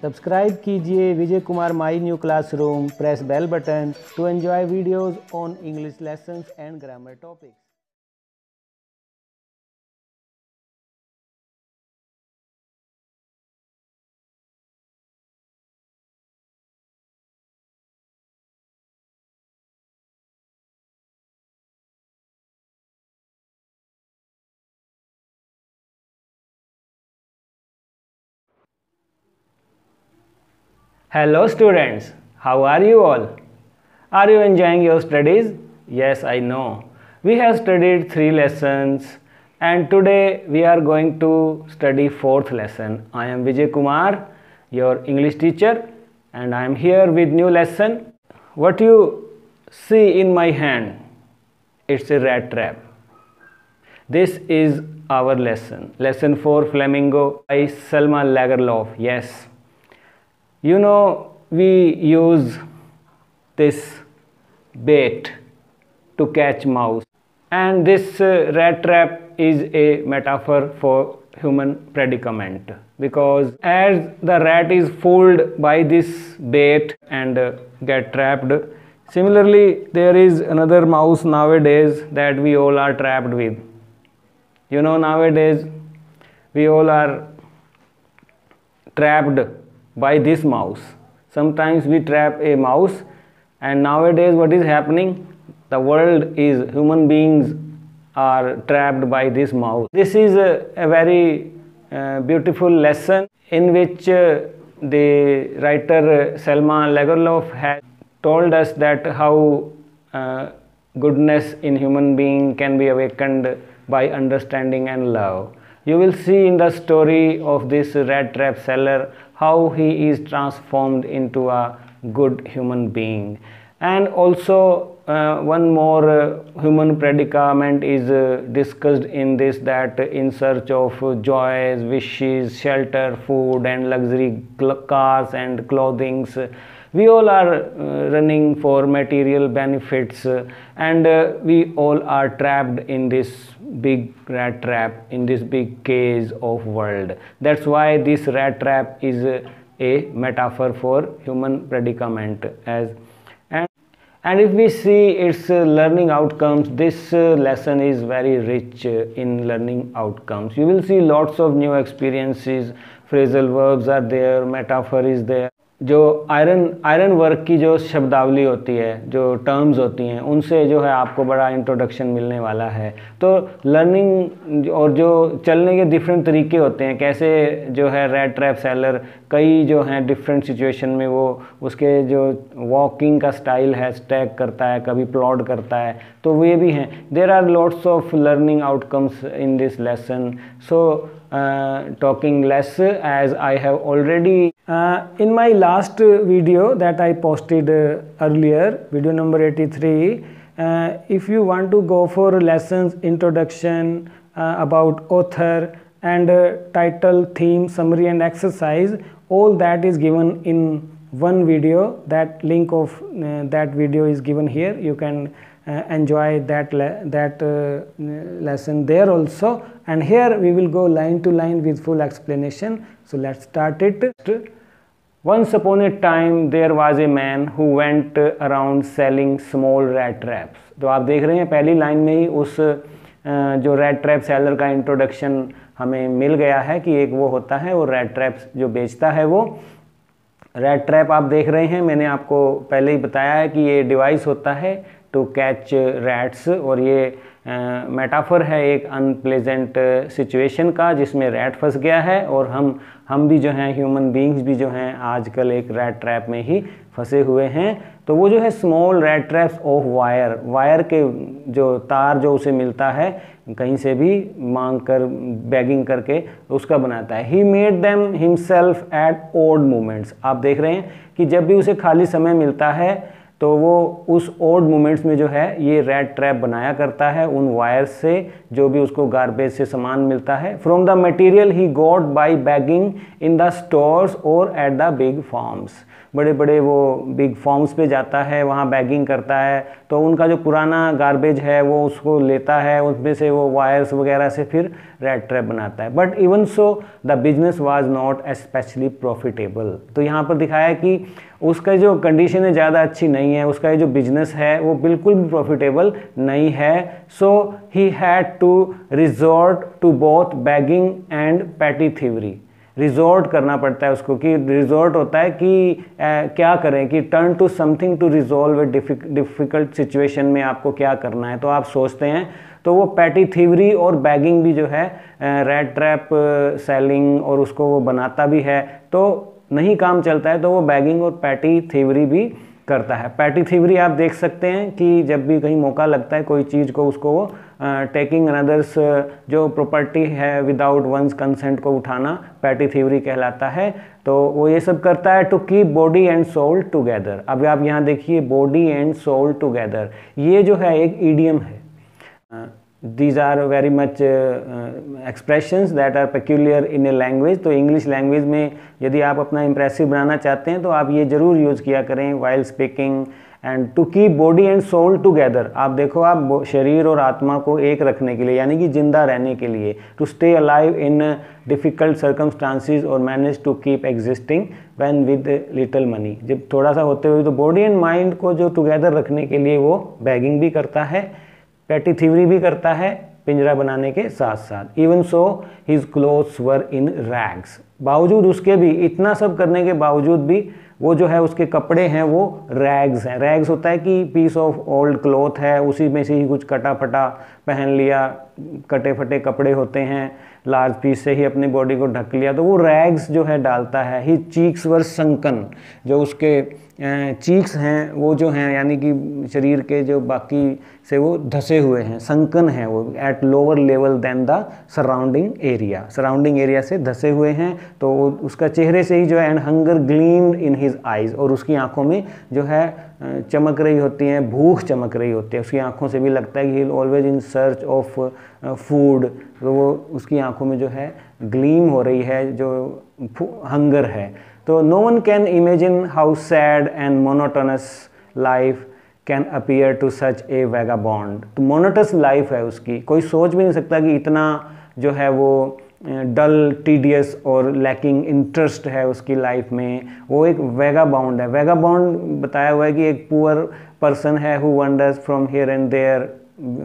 Subscribe कीजिए Vijay Kumar my new classroom, press bell button to enjoy videos on English lessons and grammar topics. Hello students, how are you all? Are you enjoying your studies? Yes, I know. We have studied 3 lessons and today we are going to study 4th lesson. I am Vijay Kumar, your English teacher, and I am here with new lesson. What you see in my hand, it's a rat trap. This is our lesson. Lesson 4 Flamingo by Selma Lagerlof. Yes. You know, we use this bait to catch mouse, and this rat trap is a metaphor for human predicament, because as the rat is fooled by this bait and get trapped, similarly there is another mouse nowadays that we all are trapped with. You know, nowadays we all are trapped by this mouse. Sometimes we trap a mouse, and nowadays what is happening? The world is, human beings are trapped by this mouse. This is a very beautiful lesson in which the writer Selma Lagerlof has told us that how goodness in human being can be awakened by understanding and love. You will see in the story of this rat trap seller how he is transformed into a good human being. And also one more human predicament is discussed in this, that in search of joys, wishes, shelter, food and luxury cars and clothing, we all are running for material benefits, and we all are trapped in this big rat trap, in this big cage of world. That's why this rat trap is a metaphor for human predicament. And if we see its learning outcomes, this lesson is very rich in learning outcomes. You will see lots of new experiences, phrasal verbs are there, metaphor is there. जो iron work की जो शब्दावली होती है, जो terms होती हैं, उनसे जो है आपको बड़ा इंट्रोडक्शन मिलने वाला है। तो लर्निंग और जो चलने के डिफरेंट तरीके होते हैं, कैसे जो है रैट ट्रैप सेलर कई जो हैं डिफरेंट सिचुएशन में वो उसके जो वॉकिंग का स्टाइल है स्टैक करता है, कभी प्लॉड करता है, तो वो ये भी हैं। There are lots of learning outcomes in this lesson. So talking less, as I have already in my last video that I posted earlier, video number 83, if you want to go for lessons introduction, about author and title, theme, summary and exercise, all that is given in one video. That link of that video is given here. You can enjoy that lesson there also, and here we will go line to line with full explanation. So let's start it. Once upon a time there was a man who went around selling small rat traps. तो आप देख रहे हैं पहली line में ही उस जो rat trap seller का इंट्रोडक्शन हमें मिल गया है कि एक वो होता है, वो रैट ट्रैप्स जो बेचता है। वो रैट ट्रैप आप देख रहे हैं, मैंने आपको पहले ही बताया है कि ये डिवाइस होता है टू कैच रैट्स, और ये मेटाफर है एक अनप्लेजेंट सिचुएशन का जिसमें रैट फंस गया है, और हम भी जो हैं ह्यूमन बीइंग्स भी जो हैं आजकल एक रैट ट्रैप में ही फंसे हुए हैं। तो वो जो है small rat traps of wire के जो तार जो उसे मिलता है कहीं से भी मांग कर बैगिंग करके उसका बनाता है। He made them himself at odd moments. आप देख रहे हैं कि जब भी उसे खाली समय मिलता है तो वो उस ओड मोमेंट्स में जो है ये रैट ट्रैप बनाया करता है उन वायर्स से जो भी उसको गार्बेज से सामान मिलता है। From the material he got by begging in the stores और एट द बिग फार्म्स, बड़े बड़े वो बिग फार्म्स पे जाता है, वहाँ बैगिंग करता है, तो उनका जो पुराना गार्बेज है वो उसको लेता है, उसमें से वो वायर्स वगैरह से फिर रैट ट्रैप बनाता है। But even so the business was not specially profitable. तो यहाँ पर दिखाया कि उसका जो कंडीशन है ज़्यादा अच्छी नहीं है, उसका जो बिजनेस है वो बिल्कुल भी प्रॉफिटेबल नहीं है। So he had to resort to both begging and petty thievery. Resort करना पड़ता है उसको, कि रिजॉर्ट होता है कि क्या करें, कि turn to something to resolve a difficult situation में आपको क्या करना है, तो आप सोचते हैं। तो वो पैटी थीवरी और बैगिंग भी जो है रैट ट्रैप सेलिंग और उसको वो बनाता भी है, तो नहीं काम चलता है तो वो बैगिंग और पैटी थीवरी भी करता है। पैटी थीवरी आप देख सकते हैं कि जब भी कहीं मौका लगता है कोई चीज़ को, उसको वो टेकिंग अनदर्स जो प्रॉपर्टी है विदाउट वंस कंसेंट को उठाना पैटी थीवरी कहलाता है। तो वो ये सब करता है to keep body and soul together. अब आप यहाँ देखिए बॉडी एंड सोल टुगेदर, ये जो है एक ईडियम है। These are very much expressions that are peculiar in a language। तो इंग्लिश लैंग्वेज में यदि आप अपना इम्प्रेसिव बनाना चाहते हैं तो आप ये ज़रूर यूज़ किया करें while speaking। And to keep body and soul together, आप देखो आप शरीर और आत्मा को एक रखने के लिए, यानी कि जिंदा रहने के लिए। To stay alive in difficult circumstances और manage to keep existing when with little money. जब थोड़ा सा होते हुए तो बॉडी एंड माइंड को जो टुगेदर रखने के लिए वो बैगिंग भी करता है, पैटी थीवरी भी करता है पिंजरा बनाने के साथ साथ। इवन सो हिज क्लोथ्स वर इन रैग्स, बावजूद उसके भी, इतना सब करने के बावजूद भी वो जो है उसके कपड़े हैं वो रैग्स हैं। रैग्स होता है कि पीस ऑफ ओल्ड क्लॉथ है, उसी में से ही कुछ कटा फटा पहन लिया, कटे फटे कपड़े होते हैं, लार्ज पीस से ही अपनी बॉडी को ढक लिया, तो वो रैग्स जो है डालता है। ही चीक्स वर संकन, जो उसके चीक्स हैं वो जो हैं यानी कि शरीर के जो बाकी से वो धसे हुए हैं, संकन है वो, at lower level than the surrounding area, surrounding area से धसे हुए हैं। तो उसका चेहरे से ही जो है, and hunger gleamed in his eyes, और उसकी आंखों में जो है चमक रही होती हैं, भूख चमक रही होती है, उसकी आंखों से भी लगता है कि ही always in search of food. तो वो उसकी आंखों में जो है ग्लीम हो रही है, जो हंगर है। तो no one can imagine how sad and monotonous life can appear to such a vagabond. तो मोनोटस लाइफ है उसकी, कोई सोच भी नहीं सकता कि इतना जो है वो डल, टीडियस और लैकिंग इंटरेस्ट है उसकी लाइफ में। वो एक वैगाबाउंड है। वैगाबाउंड बताया हुआ है कि एक पुअर पर्सन है who wanders from here and there,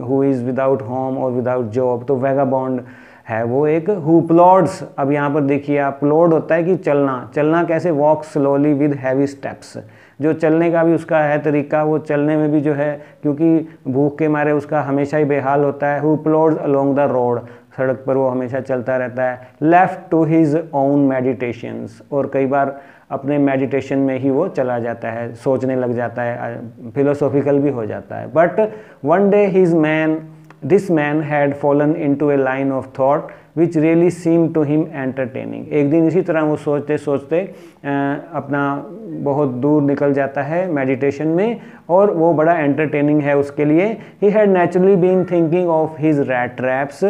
who is without home और विदाउट जॉब। तो वैगाबाउंड है वो एक। हु प्लॉड्स, अब यहाँ पर देखिए आप, प्लॉड होता है कि चलना, चलना कैसे, walk slowly with heavy steps, जो चलने का भी उसका है तरीका, वो चलने में भी जो है क्योंकि भूख के मारे उसका हमेशा ही बेहाल होता है। Who plods along the road, सड़क पर वो हमेशा चलता रहता है। Left to his own meditations, और कई बार अपने मेडिटेशन में ही वो चला जाता है, सोचने लग जाता है, फिलोसॉफिकल भी हो जाता है। But one day this man had fallen into a line of thought which really seemed to him entertaining। एक दिन इसी तरह वो सोचते सोचते अपना बहुत दूर निकल जाता है मेडिटेशन में, और वो बड़ा एंटरटेनिंग है उसके लिए। he had naturally been thinking of his rat traps,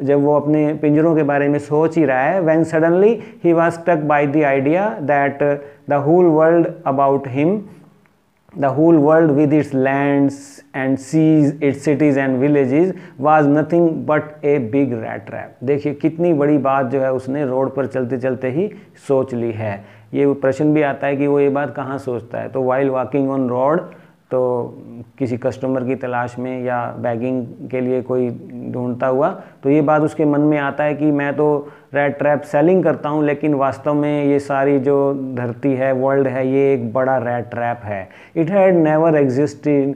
जब वो अपने पिंजरों के बारे में सोच ही रहा है, when suddenly he was struck by the idea that the whole world about him, the whole world with its lands and seas, its cities and villages was nothing but a big rat trap। देखिए कितनी बड़ी बात जो है उसने road पर चलते चलते ही सोच ली है। ये प्रश्न भी आता है कि वो ये बात कहाँ सोचता है। तो while walking on road, तो किसी कस्टमर की तलाश में या बैगिंग के लिए कोई ढूंढता हुआ, तो ये बात उसके मन में आता है कि मैं तो रैट ट्रैप सेलिंग करता हूँ, लेकिन वास्तव में ये सारी जो धरती है, वर्ल्ड है, ये एक बड़ा रैट ट्रैप है। It had never existed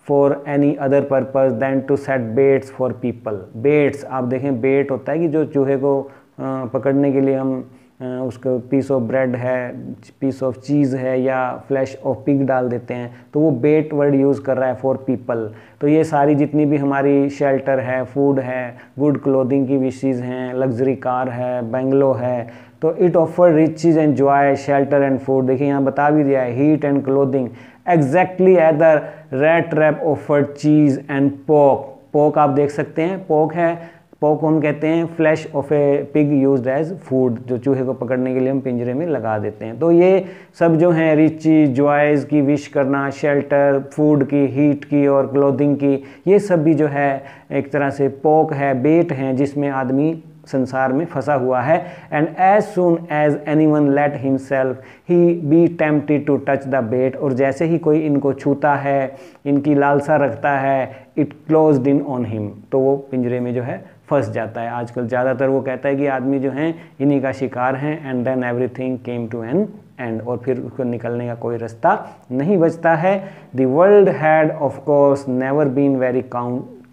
for any other purpose than to set baits for people. Baits, आप देखें बेट होता है कि जो चूहे को पकड़ने के लिए हम उसका पीस ऑफ ब्रेड है, पीस ऑफ चीज़ है, या फ्लैश ऑफ पिग डाल देते हैं, तो वो बेट वर्ड यूज़ कर रहा है फॉर पीपल। तो ये सारी जितनी भी हमारी शेल्टर है, फूड है, गुड क्लोथिंग की विशेज़ हैं, लग्जरी कार है, बंगलो है, तो it offer riches and joy, shelter and food. देखिए यहाँ बता भी दिया है, heat and clothing exactly as the rat trap offered cheese and pork. Pork आप देख सकते हैं, पोक है, पोक हम कहते हैं flesh of a pig used as food, जो चूहे को पकड़ने के लिए हम पिंजरे में लगा देते हैं। तो ये सब जो हैं रिची, जॉयज़ की विश करना, शेल्टर, फूड की, हीट की और क्लोथिंग की, ये सब भी जो है एक तरह से पोक है, बेट हैं जिसमें आदमी संसार में फंसा हुआ है। And as soon as anyone let himself he be tempted to touch the bait, और जैसे ही कोई इनको छूता है, इनकी लालसा रखता है, it closed in on him, तो वो पिंजरे में जो है फंस जाता है। आजकल ज़्यादातर वो कहता है कि आदमी जो हैं इन्हीं का शिकार हैं। And then everything came to an end, और फिर उसको निकलने का कोई रास्ता नहीं बचता है। The world had of course never been very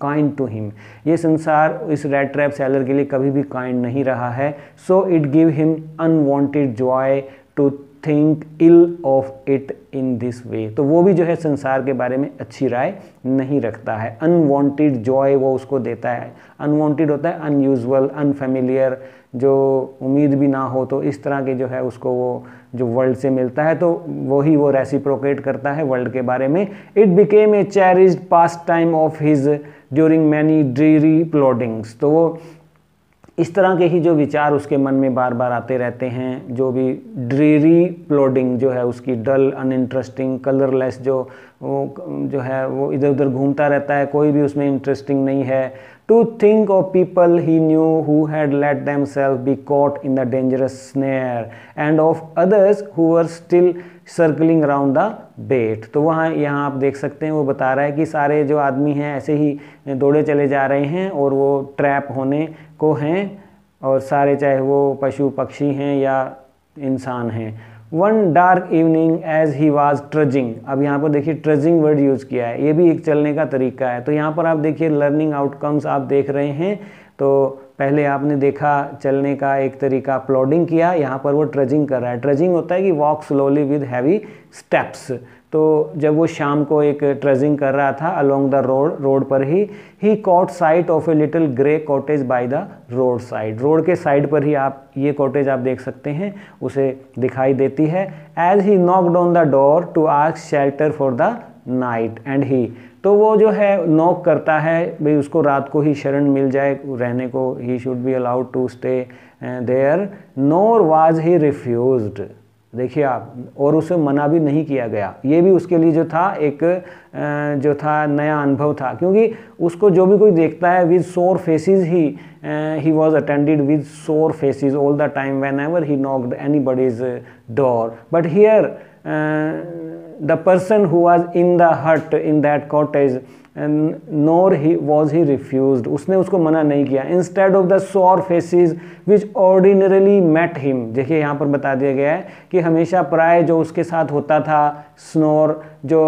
kind to him, ये संसार इस रैट ट्रैप सेलर के लिए कभी भी काइंड नहीं रहा है। So it give him unwanted joy to think ill of it in this way, तो वो भी जो है संसार के बारे में अच्छी राय नहीं रखता है। अनवांटेड जॉय वो उसको देता है। अनवांटेड होता है अनयूजुअल, अनफेमिलियर, जो उम्मीद भी ना हो, तो इस तरह के जो है उसको वो जो वर्ल्ड से मिलता है तो वही वो रेसिप्रोकेट करता है वर्ल्ड के बारे में। It became a cherished pastime of his during many dreary ploddings, तो वो इस तरह के ही जो विचार उसके मन में बार बार आते रहते हैं। जो भी ड्रीरी प्लॉडिंग जो है उसकी, डल, अनइंटरेस्टिंग, कलरलेस जो है वो इधर उधर घूमता रहता है, कोई भी उसमें इंटरेस्टिंग नहीं है। To think of people he knew who had let themselves be caught in the dangerous snare and of others who were still circling around the bait, तो वहाँ यहाँ आप देख सकते हैं वो बता रहा है कि सारे जो आदमी हैं ऐसे ही दौड़े चले जा रहे हैं और वो ट्रैप होने को हैं, और सारे चाहे वो पशु पक्षी हैं या इंसान हैं। One dark evening as he was trudging, अब यहाँ पर देखिए ट्रजिंग वर्ड यूज़ किया है, ये भी एक चलने का तरीका है। तो यहाँ पर आप देखिए लर्निंग आउटकम्स आप देख रहे हैं। तो पहले आपने देखा चलने का एक तरीका, प्लॉडिंग किया, यहाँ पर वो ट्रजिंग कर रहा है। ट्रजिंग होता है कि walk slowly with heavy steps. तो जब वो शाम को एक ट्रजिंग कर रहा था अलोंग द रोड पर he caught sight of a little grey cottage by the road side, road के साइड पर ही आप ये कॉटेज आप देख सकते हैं, उसे दिखाई देती है। As he knocked on the door to ask shelter for the night and he, तो वो जो है नॉक करता है भाई उसको रात को ही शरण मिल जाए रहने को, he should be allowed to stay there, nor was he refused, देखिए आप, और उसे मना भी नहीं किया गया। ये भी उसके लिए जो था एक जो था नया अनुभव था, क्योंकि उसको जो भी कोई देखता है with sour faces he was attended with sour faces all the time whenever he knocked anybody's door, but here the person who was in the hut in that cottage and nor was he refused, उसने उसको मना नहीं किया। instead of the sore faces which ordinarily met him, देखिए यहाँ पर बता दिया गया है कि हमेशा प्राय जो उसके साथ होता था स्नोर, जो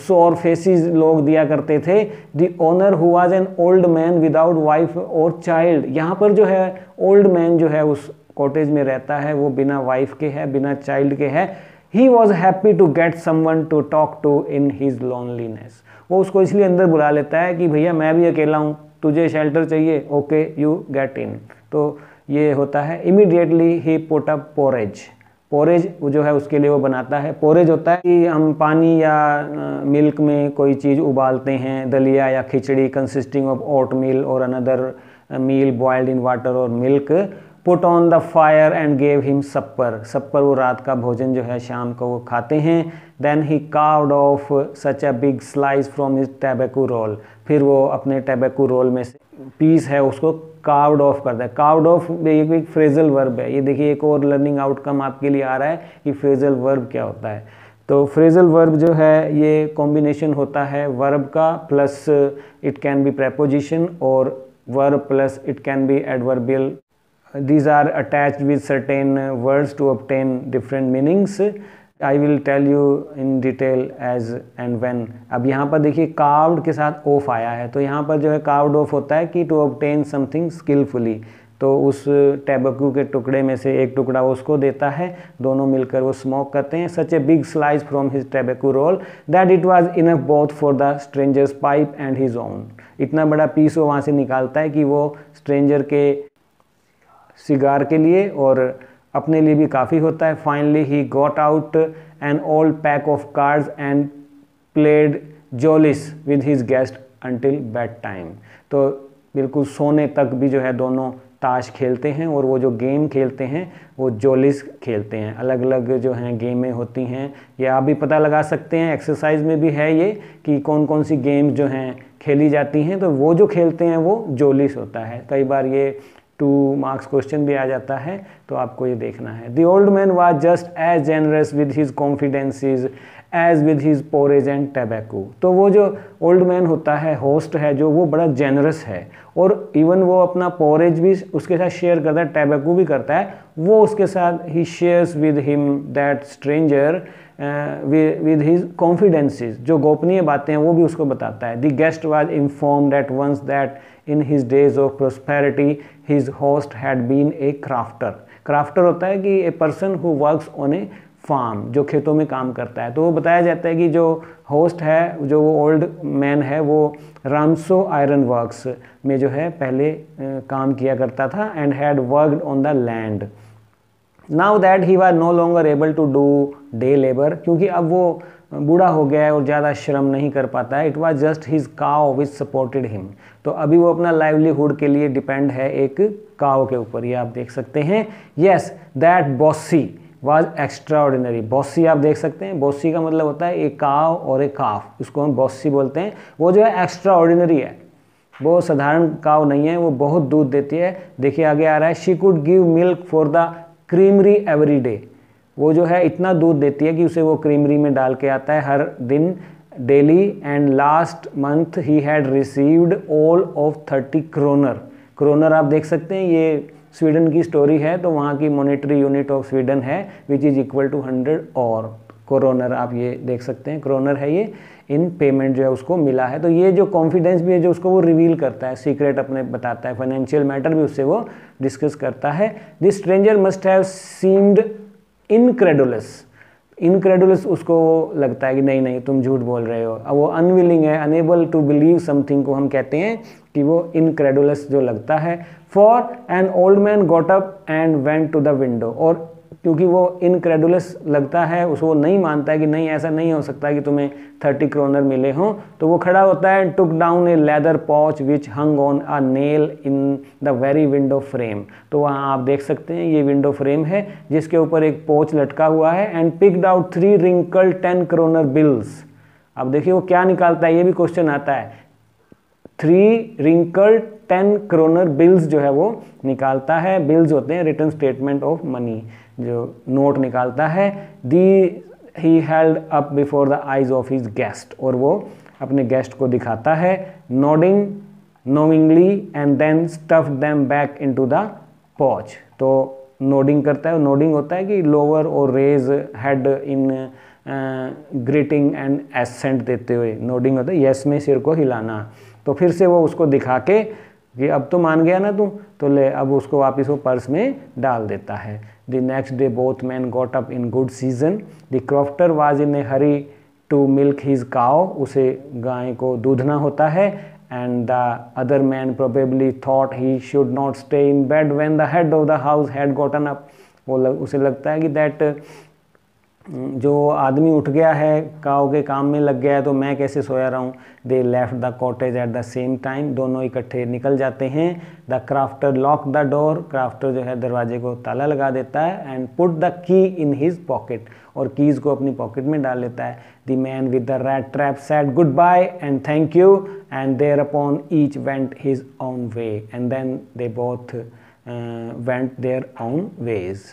sore faces लोग दिया करते थे, the owner who was an old man without wife or child, यहाँ पर जो है old man जो है उस कॉटेज में रहता है वो बिना वाइफ के है, बिना चाइल्ड के है। He was happy to get someone to talk to in his loneliness, वो उसको इसलिए अंदर बुला लेता है कि भैया मैं भी अकेला हूँ, तुझे शेल्टर चाहिए, ओके यू गेट इन। तो ये होता है। Immediately he put up porridge, porridge जो है उसके लिए वो बनाता है। पोरेज होता है कि हम पानी या मिल्क में कोई चीज़ उबालते हैं, दलिया या खिचड़ी, कंसिस्टिंग ऑफ ओट मील और another meal boiled in water और milk, put on the fire and gave him supper, supper वो रात का भोजन जो है शाम को वो खाते हैं। Then he carved off such a big slice from his tobacco roll, फिर वो अपने टैबेकू रोल में से पीस है उसको कार्व्ड ऑफ करता है। कार्व्ड ऑफ एक फ्रेजल वर्ब है, ये देखिए एक और लर्निंग आउटकम आपके लिए आ रहा है कि फ्रेजल वर्ब क्या होता है। तो फ्रेजल वर्ब जो है ये कॉम्बिनेशन होता है वर्ब का plus it can be preposition और verb plus it can be adverbial. These are attached with certain words to obtain different meanings. I will tell you in detail as and when. अब यहाँ पर देखिए carved के साथ off आया है, तो यहाँ पर जो है carved off होता है कि to obtain something skillfully, तो उस टैबकू के टुकड़े में से एक टुकड़ा उसको देता है, दोनों मिलकर वो स्मोक करते हैं। Such a big slice from his tobacco roll that it was enough both for the stranger's pipe and his own. इतना बड़ा पीस वो वहाँ से निकालता है कि वो स्ट्रेंजर के सिगार के लिए और अपने लिए भी काफ़ी होता है। Finally he got out an old pack of cards and played jolis with his guest until bedtime. तो बिल्कुल सोने तक भी जो है दोनों ताश खेलते हैं, और वो जो गेम खेलते हैं वो जोलिस खेलते हैं। अलग अलग जो हैं गेमें होती हैं, ये आप भी पता लगा सकते हैं, एक्सरसाइज में भी है ये कि कौन कौन सी गेम्स जो हैं खेली जाती हैं। तो वो जो खेलते हैं वो जोलिस होता है। कई बार ये 2 मार्क्स क्वेश्चन भी आ जाता है, तो आपको ये देखना है। The old man was just as generous with his confidences as with his porridge and tobacco. तो वो जो ओल्ड मैन होता है, होस्ट है जो, वो बड़ा जेनरस है, और इवन वो अपना पोरेज भी उसके साथ शेयर करता है, टैबैको भी करता है वो उसके साथ। He shares with him that stranger with his confidences, जो गोपनीय बातें हैं वो भी उसको बताता है। The guest was informed at once that in his days of prosperity his host had been a crofter. Crofter होता है कि a person who works on a farm, जो खेतों में काम करता है। तो वो बताया जाता है कि जो होस्ट है, जो वो ओल्ड मैन है, वो रामसो आयरन वर्क्स में जो है पहले काम किया करता था, and had worked on the land. Now that he was no longer able to do day labour, क्योंकि अब वो बूढ़ा हो गया है और ज़्यादा श्रम नहीं कर पाता है। इट वाज जस्ट हिज काव विच सपोर्टेड हिम। तो अभी वो अपना लाइवलीहुड के लिए डिपेंड है एक काव के ऊपर, ये आप देख सकते हैं। Yes that bossy was extra ordinary. Bossy आप देख सकते हैं, बॉसी का मतलब होता है एक काव और एक काफ, उसको हम बॉसी बोलते हैं। वो जो है एक्स्ट्रा ऑर्डिनरी है, वो साधारण काव नहीं है, वो बहुत दूध देती है। देखिए आगे आ रहा है, she could give milk for the creamery every day. वो जो है इतना दूध देती है कि उसे वो क्रीमरी में डाल के आता है हर दिन, daily. And last month he had received all of 30 kronor. Kronor आप देख सकते हैं, ये स्वीडन की स्टोरी है, तो वहाँ की मॉनेटरी यूनिट ऑफ स्वीडन है विच इज़ इक्वल टू 100 और क्रोनर, आप ये देख सकते हैं क्रोनर है ये। इन पेमेंट जो है उसको मिला है। तो ये जो कॉन्फिडेंस भी है जो उसको वो रिवील करता है, सीक्रेट अपने बताता है, फाइनेंशियल मैटर भी उससे वो डिस्कस करता है। This stranger must have seemed incredulous. Incredulous उसको लगता है कि नहीं नहीं तुम झूठ बोल रहे हो। अब वो अनविलिंग है, अनेबल टू बिलीव समथिंग को हम कहते हैं कि वो इनक्रेडुलस जो लगता है। For an old man got up and went to the window. और क्योंकि वो इनक्रेडुलस लगता है, उसको नहीं मानता है कि नहीं ऐसा नहीं हो सकता कि तुम्हें 30 क्रोनर मिले हों, तो वो खड़ा होता है, टुक down a leather pouch which hung on a nail in the very window frame. तो वहाँ आप देख सकते हैं ये विंडो फ्रेम है जिसके ऊपर एक पोच लटका हुआ है। And picked out 3 wrinkled 10 kronor bills. अब देखिए वो क्या निकालता है, ये भी क्वेश्चन आता है। 3 रिंकल्ड 10 क्रोनर बिल्स जो है वो निकालता है। बिल्स होते हैं रिटर्न स्टेटमेंट ऑफ मनी, जो नोट निकालता है। The he held up before the eyes of his guest. और वो अपने गेस्ट को दिखाता है। Nodding knowingly and then stuff them back into the pouch. तो नोडिंग करता है, नोडिंग होता है कि लोअर और raise head in greeting and assent देते हुए नोडिंग होता है, यस में सिर को हिलाना। तो फिर से वो उसको दिखा के कि अब तो मान गया ना तू, तो ले अब उसको वापस वो पर्स में डाल देता है। The next day both man got up in good season. The crofter was in a hurry to milk his cow. उसे गाय को दूधना होता है। And the other man probably thought he should not stay in bed when the head of the house had gotten up. उसे लगता है कि दैट जो आदमी उठ गया है, काव के काम में लग गया है, तो मैं कैसे सोया रहा हूँ। They left the cottage at the same time. दोनों इकट्ठे निकल जाते हैं। The crafter lock the door. Crafter जो है दरवाजे को ताला लगा देता है। And put the key in his pocket. और कीज़ को अपनी पॉकेट में डाल लेता है। The man with the rat trap said goodbye and thank you and thereupon each went his own way. And then they both went their own ways.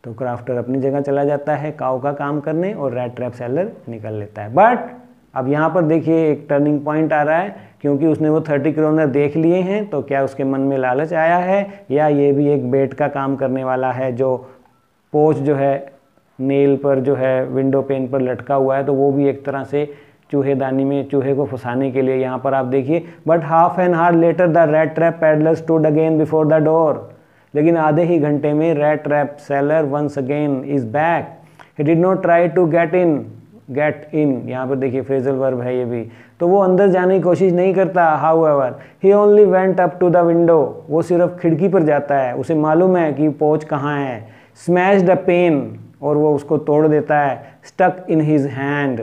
तो crofter अपनी जगह चला जाता है काव का काम करने और रैट ट्रैप सेलर निकल लेता है। बट अब यहाँ पर देखिए एक टर्निंग पॉइंट आ रहा है, क्योंकि उसने वो 30 क्रोनर देख लिए हैं। तो क्या उसके मन में लालच आया है, या ये भी एक बेट का काम करने वाला है। जो पोच जो है नेल पर जो है विंडो पेन पर लटका हुआ है, तो वो भी एक तरह से चूहेदानी में चूहे को फंसाने के लिए। यहाँ पर आप देखिए, but half an hour later the rat trap peddler stood again before the door. लेकिन आधे ही घंटे में rat trap seller once again is back. He did not try to get in. यहाँ पर देखिए फ्रेजल वर्ब है ये भी। तो वो अंदर जाने की कोशिश नहीं करता। However he only went up to the window. वो सिर्फ खिड़की पर जाता है, उसे मालूम है कि पोच कहाँ है। स्मैश्ड अ पेन, और वो उसको तोड़ देता है, स्टक इन हिज हैंड,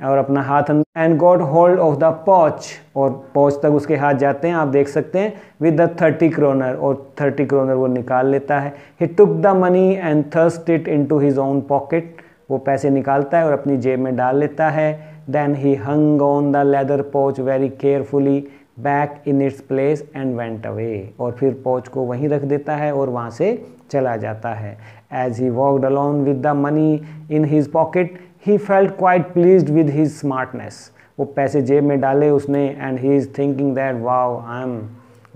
और अपना हाथ, and got hold of the पॉच, और पॉच तक उसके हाथ जाते हैं, आप देख सकते हैं, विद द 30 kroner, और 30 kroner वो निकाल लेता है। He took the money and thrust it into his own pocket, वो पैसे निकालता है और अपनी जेब में डाल लेता है। Then he hung on the leather pouch very carefully back in its place and went away, और फिर पॉच को वहीं रख देता है और वहाँ से चला जाता है। As he walked alone with the money in his pocket he felt quite pleased with his smartness, वो पैसे जेब में डाले उसने, and he is thinking that wow I am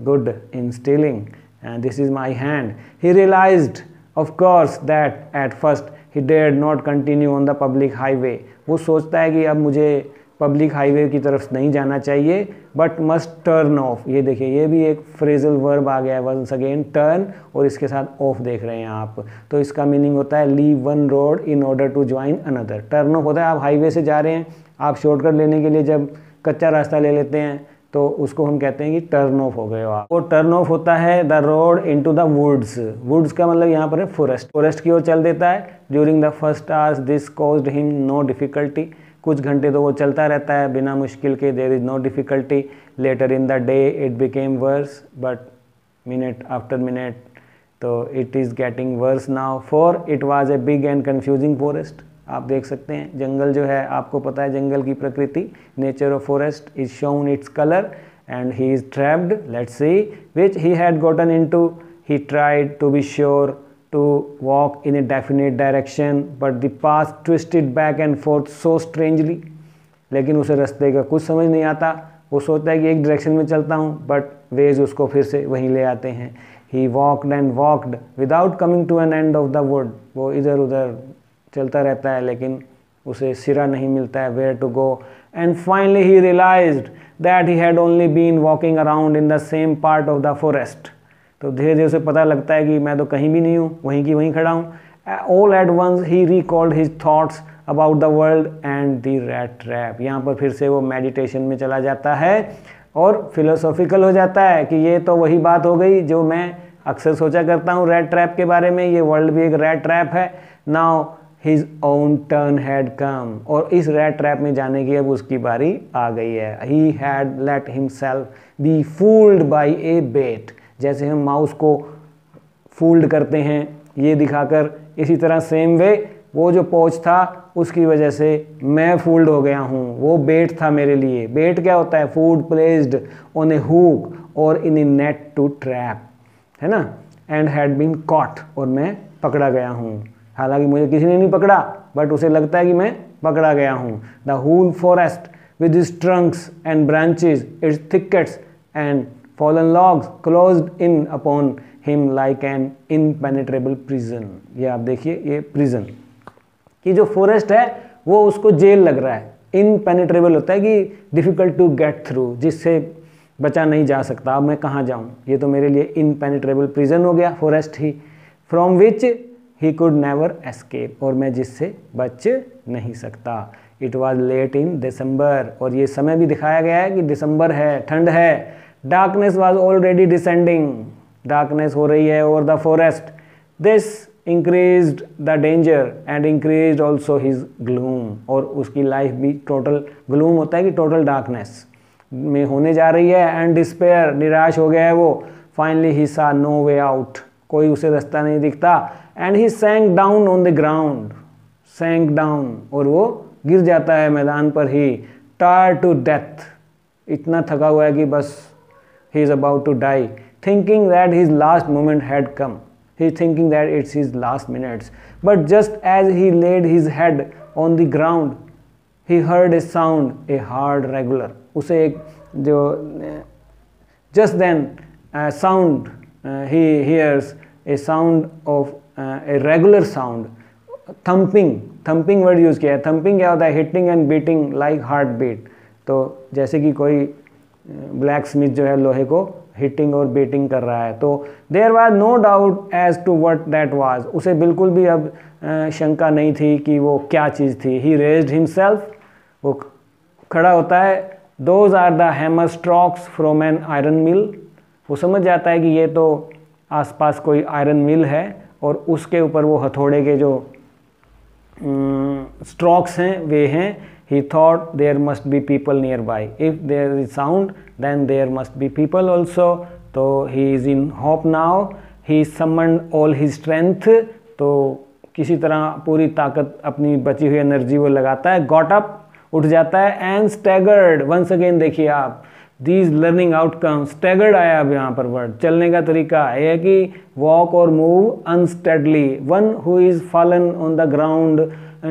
good in stealing and this is my hand. He realised of course that at first he dared not continue on the public highway, वो सोचता है कि अब मुझे public highway की तरफ नहीं जाना चाहिए, बट मस्ट टर्न ऑफ। ये देखिए, ये भी एक फ्रेजल वर्ब आ गया है, वंस अगेन टर्न, और इसके साथ ऑफ देख रहे हैं आप, तो इसका मीनिंग होता है leave one road in order to join another. Turn off होता है आप हाईवे से जा रहे हैं, आप शॉर्टकट लेने के लिए जब कच्चा रास्ता ले लेते हैं तो उसको हम कहते हैं कि टर्न ऑफ हो गए हो आप। और टर्न ऑफ होता है the road into the woods, woods का मतलब यहाँ पर है फॉरेस्ट, फॉरेस्ट की ओर चल देता है। During the first hours this caused him no difficulty, कुछ घंटे तो वो चलता रहता है बिना मुश्किल के, there is no difficulty. Later in the day it became worse, but minute after minute तो it is getting worse now, for it was a big and confusing forest. आप देख सकते हैं जंगल जो है, आपको पता है जंगल की प्रकृति, nature of forest is shown its colour and he is trapped, let's see which he had gotten into. He tried to be sure to walk in a definite direction but the path twisted back and forth so strangely, लेकिन उसे रास्ते का कुछ समझ नहीं आता, वो सोचता है कि एक डायरेक्शन में चलता हूँ बट वेज उसको फिर से वहीं ले आते हैं। He walked and walked without coming to an end of the wood, वो इधर उधर चलता रहता है लेकिन उसे सिरा नहीं मिलता है where to go, and finally he realized that he had only been walking around in the same part of the forest, तो धीरे धीरे उसे पता लगता है कि मैं तो कहीं भी नहीं हूँ, वहीं की वहीं खड़ा हूँ। All at once he recalled his thoughts about the world and the rat trap, यहाँ पर फिर से वो मेडिटेशन में चला जाता है और फिलोसॉफिकल हो जाता है कि ये तो वही बात हो गई जो मैं अक्सर सोचा करता हूँ रैट ट्रैप के बारे में, ये वर्ल्ड भी एक रैट ट्रैप है। Now his own turn had come, और इस रैट ट्रैप में जाने की अब उसकी बारी आ गई है। He had let himself be fooled by a bait, जैसे हम माउस को फूल्ड करते हैं ये दिखाकर, इसी तरह सेम वे वो जो पॉच था उसकी वजह से मैं फूल्ड हो गया हूँ, वो बेट था मेरे लिए। बेट क्या होता है? Food placed on A hook और इन ए नेट टू ट्रैप, है ना। एंड हैड बीन कॉट, और मैं पकड़ा गया हूँ, हालांकि मुझे किसी ने नहीं पकड़ा बट उसे लगता है कि मैं पकड़ा गया हूँ। The whole forest with its trunks and branches, its thickets and fallen logs closed in upon him like an impenetrable prison। ये आप देखिए, ये prison कि जो फॉरेस्ट है वो उसको जेल लग रहा है। impenetrable होता है कि difficult to get through, जिससे बचा नहीं जा सकता, अब मैं कहाँ जाऊँ, ये तो मेरे लिए impenetrable prison हो गया forest he. from which he could never escape, और मैं जिससे बच नहीं सकता। it was late in December, और ये समय भी दिखाया गया है कि दिसंबर है, ठंड है। Darkness was already descending, darkness हो रही है over the forest. This increased the danger and increased also his gloom, और उसकी लाइफ भी टोटल gloom होता है कि टोटल darkness में होने जा रही है। and despair, निराश हो गया है वो। Finally he saw no way out, कोई उसे रास्ता नहीं दिखता। and he sank down on the ground, sank down, और वो गिर जाता है मैदान पर ही। tired to death, इतना थका हुआ है कि बस he is about to die, thinking that his last moment had come. He is thinking that it's his last minutes. But just as he laid his head on the ground, he heard a sound, a hard regular. उसे एक जो just then a sound, he hears a sound of a regular sound, thumping, thumping word use किया है। thumping क्या होता है? hitting and beating like heartbeat, तो जैसे कि कोई ब्लैक स्मिथ जो है लोहे को हिटिंग और बीटिंग कर रहा है। तो there was no doubt as to what that was, उसे बिल्कुल भी अब शंका नहीं थी कि वो क्या चीज़ थी। ही रेज्ड हिमसेल्फ, वो खड़ा होता है। Those are the hammer strokes from an iron mill, वो समझ जाता है कि ये तो आसपास कोई आयरन मिल है। और उसके ऊपर वो हथौड़े के जो स्ट्रोक्स हैं वे हैं। He thought there must be people nearby. If there is sound, then there must be people also. तो he is in hope now. He summoned all his strength. तो किसी तरह पूरी ताकत, अपनी बची हुई एनर्जी वो लगाता है, got up, उठ जाता है, and staggered. Once again देखिए आप, these learning outcomes, staggered आया अब यहाँ पर वर्ड, चलने का तरीका है कि walk or move unsteadily. One who is fallen on the ground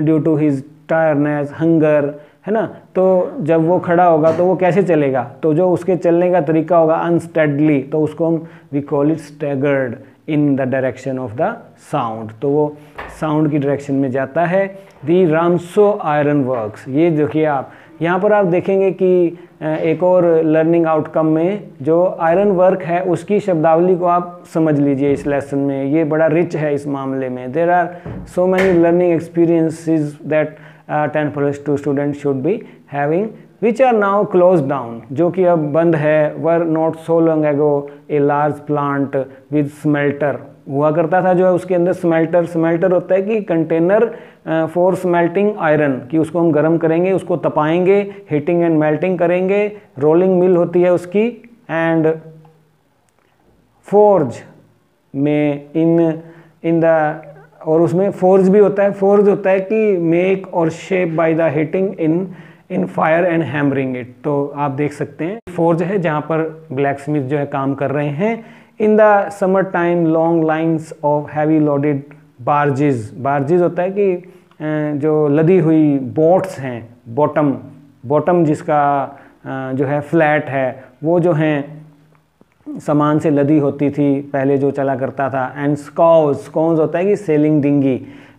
due to his tiredness, hunger, है ना। तो जब वो खड़ा होगा तो वो कैसे चलेगा, तो जो उसके चलने का तरीका होगा अनस्टेडली, तो उसको हम we call it staggered in the direction of the sound. तो वो साउंड की डायरेक्शन में जाता है। दी रामसो आयरन वर्क्स, ये देखिए आप यहाँ पर आप देखेंगे कि एक और लर्निंग आउटकम में जो आयरन वर्क है उसकी शब्दावली को आप समझ लीजिए इस लेसन में, ये बड़ा रिच है इस मामले में। There are so many learning experiences that 10+2 students should be having which are now close down, जो कि अब बंद है। Were not so long ago a large plant with smelter, हुआ करता था जो है उसके अंदर स्मेल्टर। स्मेल्टर होता है कि कंटेनर फॉर स्मेल्टिंग आयरन, कि उसको हम गर्म करेंगे, उसको तपाएंगे, हीटिंग एंड मेल्टिंग करेंगे। रोलिंग मिल होती है उसकी, एंड फोर्ज में इन द, और उसमें फोर्ज भी होता है। फोर्ज होता है कि मेक और shape by the heating in fire and hammering it. तो आप देख सकते हैं फोर्ज है जहाँ पर ब्लैक स्मिथ जो है काम कर रहे हैं। In the summer time long lines of heavy loaded barges, barges होता है कि जो लदी हुई बोट्स हैं, बॉटम जिसका जो है फ्लैट है, वो जो हैं सामान से लदी होती थी पहले जो चला करता था। एंड स्कॉज होता है कि sailing dinghy,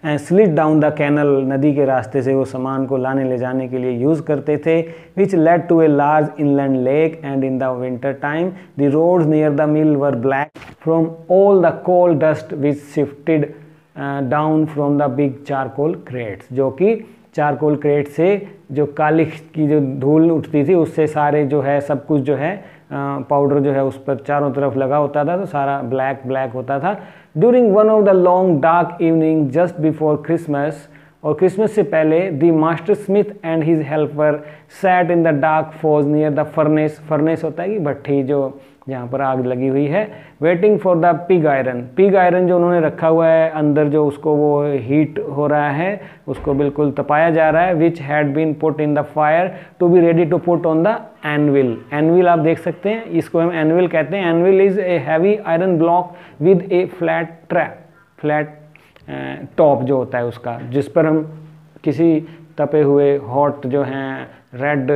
and slit down the canal, नदी के रास्ते से वो सामान को लाने ले जाने के लिए यूज़ करते थे। Which led to a large inland lake, and in the winter time the roads near the mill were black from all the coal dust which shifted down from the big charcoal crates, जो कि charcoal crate से जो काली की जो धूल उठती थी उससे सारे जो है सब कुछ जो है पाउडर जो है उस पर चारों तरफ लगा होता था, तो सारा ब्लैक होता था। During one of the long dark evening just before Christmas, और क्रिसमस से पहले the master smith and his helper sat in the dark forge near the furnace, furnace होता है कि भट्ठी जो जहाँ पर आग लगी हुई है। Waiting for the pig iron जो उन्होंने रखा हुआ है अंदर, जो उसको वो हीट हो रहा है, उसको बिल्कुल तपाया जा रहा है। Which had been put in the fire to be ready to put on the anvil. Anvil आप देख सकते हैं, इसको हम एनविल कहते हैं। Anvil is a heavy iron block with a flat trap, flat top जो होता है उसका, जिस पर हम किसी तपे हुए हॉट जो हैं रेड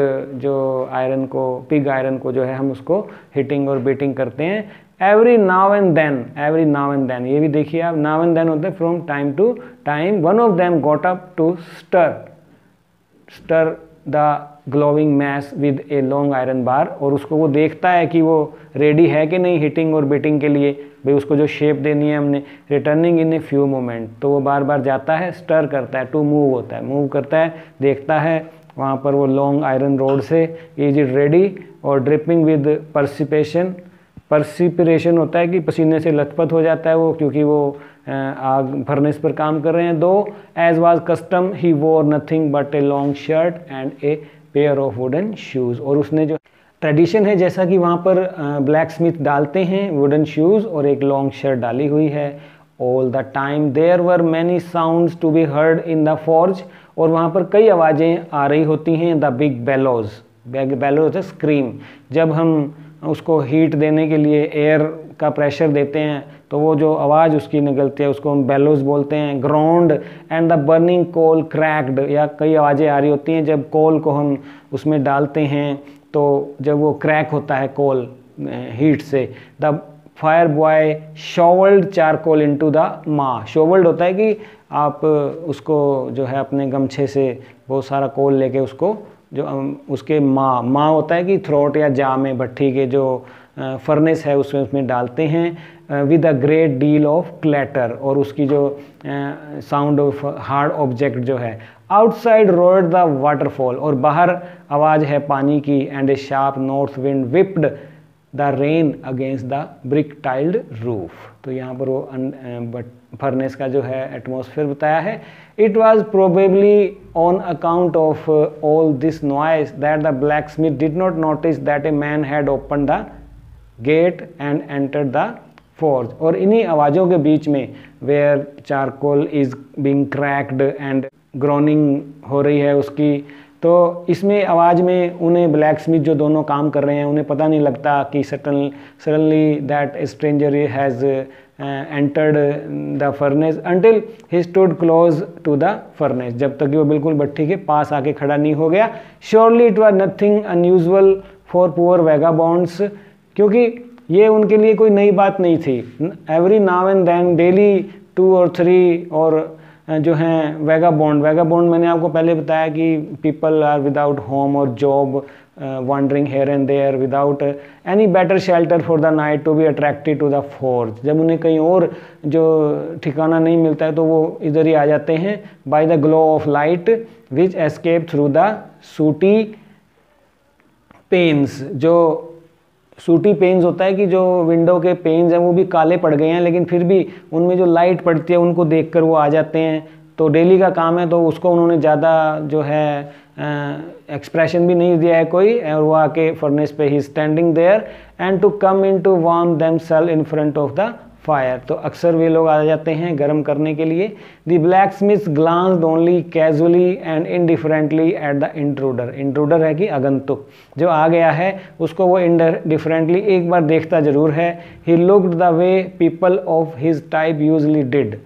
जो आयरन को, पिग आयरन को जो है हम उसको हीटिंग और बीटिंग करते हैं। एवरी नाउ एंड देन, ये भी देखिए आप, नाउ एंड देन होता है from time to time. One of them got up to stir the glowing mass with a long iron bar, और उसको वो देखता है कि वो रेडी है कि नहीं हीटिंग और बीटिंग के लिए, भाई उसको जो शेप देनी है हमने। Returning in a few moment, तो वो बार बार जाता है, स्टर करता है, टू मूव होता है, मूव करता है, देखता है वहाँ पर वो लॉन्ग आयरन रोड से, इज इट रेडी, और ड्रिपिंग विद परसिपिरेशन होता है कि पसीने से लथपथ हो जाता है वो, क्योंकि वो आग फर्नेस पर काम कर रहे हैं। दो एज वाज कस्टम ही वोर nothing but a long shirt and a pair of wooden shoes, और उसने जो ट्रेडिशन है जैसा कि वहाँ पर ब्लैक स्मिथ डालते हैं वुडन शूज़ और एक लॉन्ग शर्ट डाली हुई है। All the time there were many sounds to be heard in the forge, और वहाँ पर कई आवाज़ें आ रही होती हैं। द बिग बेलोज होता है स्क्रीम, जब हम उसको हीट देने के लिए एयर का प्रेशर देते हैं तो वो जो आवाज़ उसकी निकलती है उसको हम बेलोज बोलते हैं। Ground and the burning coal cracked, या कई आवाज़ें आ रही होती हैं जब कोल को हम उसमें डालते हैं तो जब वो क्रैक होता है कोल हीट से। The fire boy shovelled charcoal into the maw, shovelled होता है कि आप उसको जो है अपने गमछे से बहुत सारा कोल लेके उसको जो उसके माँ होता है कि थ्रोट या जा में भट्ठी के जो फर्नेस है उसमें डालते हैं। With a great deal of clatter, और उसकी जो साउंड ऑफ हार्ड ऑब्जेक्ट जो है। आउटसाइड रोड द वाटरफॉल, और बाहर आवाज़ है पानी की। And A sharp north wind whipped the rain against the brick tiled roof, तो यहाँ पर वो फर्नेस का जो है एटमॉस्फेयर बताया है। It was probably on account of all this noise that the blacksmith did not notice that a man had open the gate and entered the forge. और इन्हीं आवाज़ों के बीच में where charcoal is being cracked and groaning हो रही है उसकी, तो इसमें आवाज़ में उन्हें ब्लैक स्मिथ जो दोनों काम कर रहे हैं उन्हें पता नहीं लगता कि suddenly that stranger has entered the furnace until he stood close to the furnace, जब तक कि वो बिल्कुल भट्टी के पास आके खड़ा नहीं हो गया। Surely it was nothing unusual for poor vagabonds, क्योंकि ये उनके लिए कोई नई बात नहीं थी। Every now and then daily 2 और 3 और जो हैं वैगाबॉन्ड मैंने आपको पहले बताया कि पीपल आर विदाउट होम और job, wandering here and there without any better shelter for the night to be attracted to the forge। जब उन्हें कहीं और जो ठिकाना नहीं मिलता है तो वो इधर ही आ जाते हैं। by the glow of light which escape through the sooty panes, जो सूटी पेन्स होता है कि जो विंडो के पेन्स हैं वो भी काले पड़ गए हैं, लेकिन फिर भी उनमें जो लाइट पड़ती है उनको देखकर वो आ जाते हैं। तो डेली का काम है तो उसको उन्होंने ज़्यादा जो है एक्सप्रेशन भी नहीं दिया है कोई, और वो आके फर्नेस पे he standing there and to come in to warm them self in front of the fire. तो अक्सर वे लोग आ जाते हैं गर्म करने के लिए। The black Smith glanced only casually and indifferently at the intruder. Intruder है कि आगंतुक, जो आ गया है उसको वो इनडिफरेंटली एक बार देखता जरूर है। He looked the way people of his type usually did,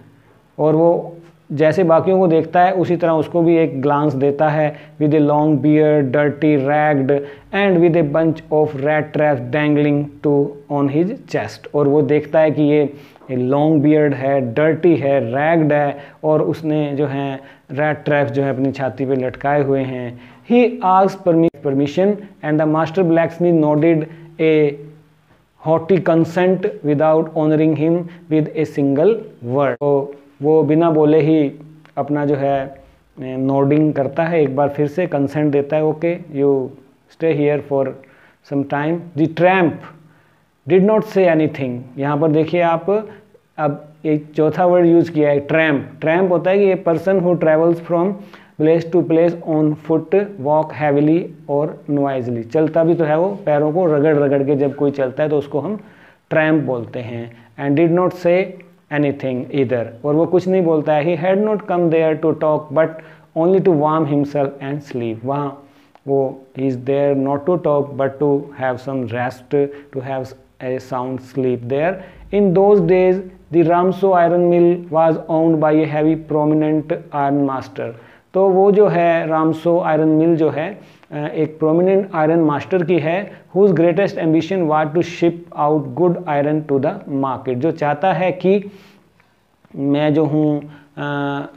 और वो जैसे बाकियों को देखता है उसी तरह उसको भी एक ग्लांस देता है। With a long beard dirty ragged and with a bunch of rat traps dangling to on his chest, और वो देखता है कि ये लॉन्ग बियर्ड है, डर्टी है, रैग्ड है, और उसने जो है रैट ट्रैप्स जो है अपनी छाती पे लटकाए हुए हैं। He asked permission and the master blacksmith nodded a haughty consent without honouring him with a single word. तो वो बिना बोले ही अपना जो है नोडिंग करता है, एक बार फिर से कंसेंट देता है, okay you stay here for some time. The tramp did not say anything. यहाँ पर देखिए आप, अब एक चौथा वर्ड यूज़ किया है ट्रैम्प। ट्रैम्प होता है कि ये person who travels from place to place on foot, walk heavily और नॉइजली। चलता भी तो है वो, पैरों को रगड़ रगड़ के जब कोई चलता है तो उसको हम ट्रैम्प बोलते हैं। And did not say anything इधर, और वो कुछ नहीं बोलता है। He had not come there to talk but only to warm himself and sleep. वहाँ वो he is there not to talk but to have some rest, to have a sound sleep there. In those days the Ramsjo iron mill was owned by a heavy prominent iron master. तो वो जो है रामसो iron मिल जो है एक prominent iron master की है, whose greatest ambition was to ship out good iron to the market, जो चाहता है कि मैं जो हूँ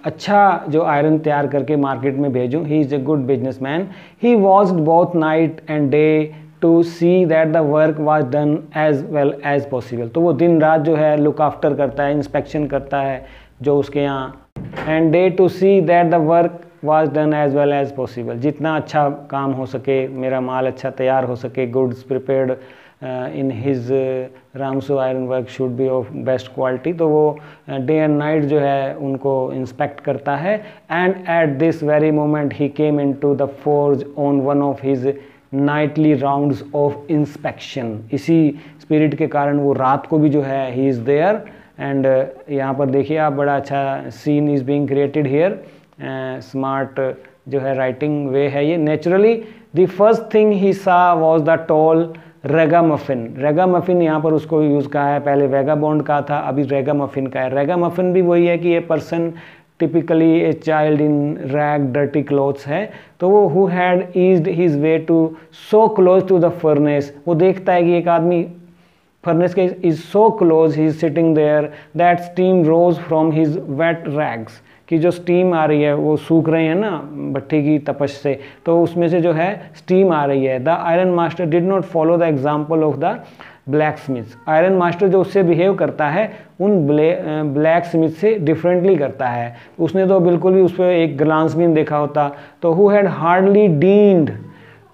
अच्छा जो आयरन तैयार करके मार्केट में भेजूँ। He is a good businessman. He watched both night and day to see that the work was done as well as possible. तो वो दिन रात जो है लुक आफ्टर करता है, इंस्पेक्शन करता है जो उसके यहाँ, and day to see that the work was done as well as possible. जितना अच्छा काम हो सके, मेरा माल अच्छा तैयार हो सके, goods prepared in his Ramsjo iron work should be of best quality. तो वो डे एंड नाइट जो है उनको इंस्पेक्ट करता है। And at this very moment he came in to the forge on one of his nightly rounds of inspection. इसी spirit के कारण वो रात को भी जो है ही इज़ देयर। एंड यहाँ पर देखिए आप, बड़ा अच्छा scene is being created here. Smart जो है राइटिंग वे है ये। Naturally the first thing he saw was the tall ragamuffin. Ragamuffin यहाँ पर उसको यूज़ कहा है, पहले वेगाबॉन्ड का था, अभी रेगामफिन का है। रेगामफिन भी वही है कि ये person typically a child in rag dirty clothes है। तो वो who had eased his way to so close to the furnace, वो देखता है कि एक आदमी फर्नेस के is so close, he is sitting there that steam rose from his wet rags, कि जो स्टीम आ रही है वो सूख रहे हैं ना भट्टी की तपश से, तो उसमें से जो है स्टीम आ रही है। The iron master did not follow the example of the black Smith. Iron master जो उससे बिहेव करता है उन ब्लैक स्मिथ से डिफरेंटली करता है। उसने तो बिल्कुल भी उस पर एक ग्लांस भी नहीं देखा होता। तो who had hardly deigned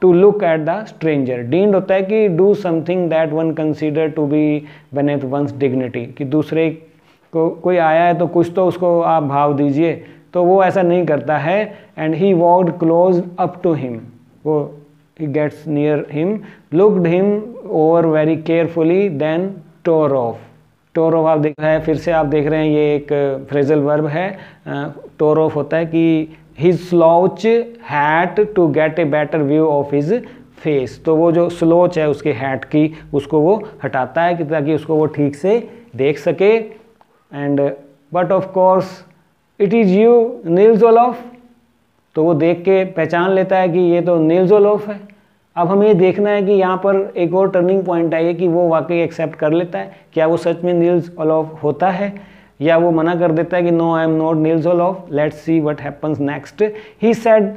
to look at the stranger. Deigned होता है कि do something that one consider to be beneath one's dignity, कि दूसरे कोई आया है तो कुछ तो उसको आप भाव दीजिए, तो वो ऐसा नहीं करता है। And he walked close up to him, वो he gets near him, looked him over very carefully, then tore off. tore off आप देख रहे हैं, फिर से आप देख रहे हैं ये एक फ्रेजल वर्ब है। tore off होता है कि his slouch hat to get a better view of his face, तो वो जो स्लोच है उसके हैट की, उसको वो हटाता है कि ताकि उसको वो ठीक से देख सके। And but of course it is you Niels Olaf, तो वो देख के पहचान लेता है कि ये तो नील्स ओलोफ है। अब हमें ये देखना है कि यहाँ पर एक और टर्निंग पॉइंट आई है कि वो वाकई एक्सेप्ट कर लेता है, क्या वो सच में नील्स ओलोफ होता है, या वो मना कर देता है कि no I am not Nils Olof. Let's see what happens next. He said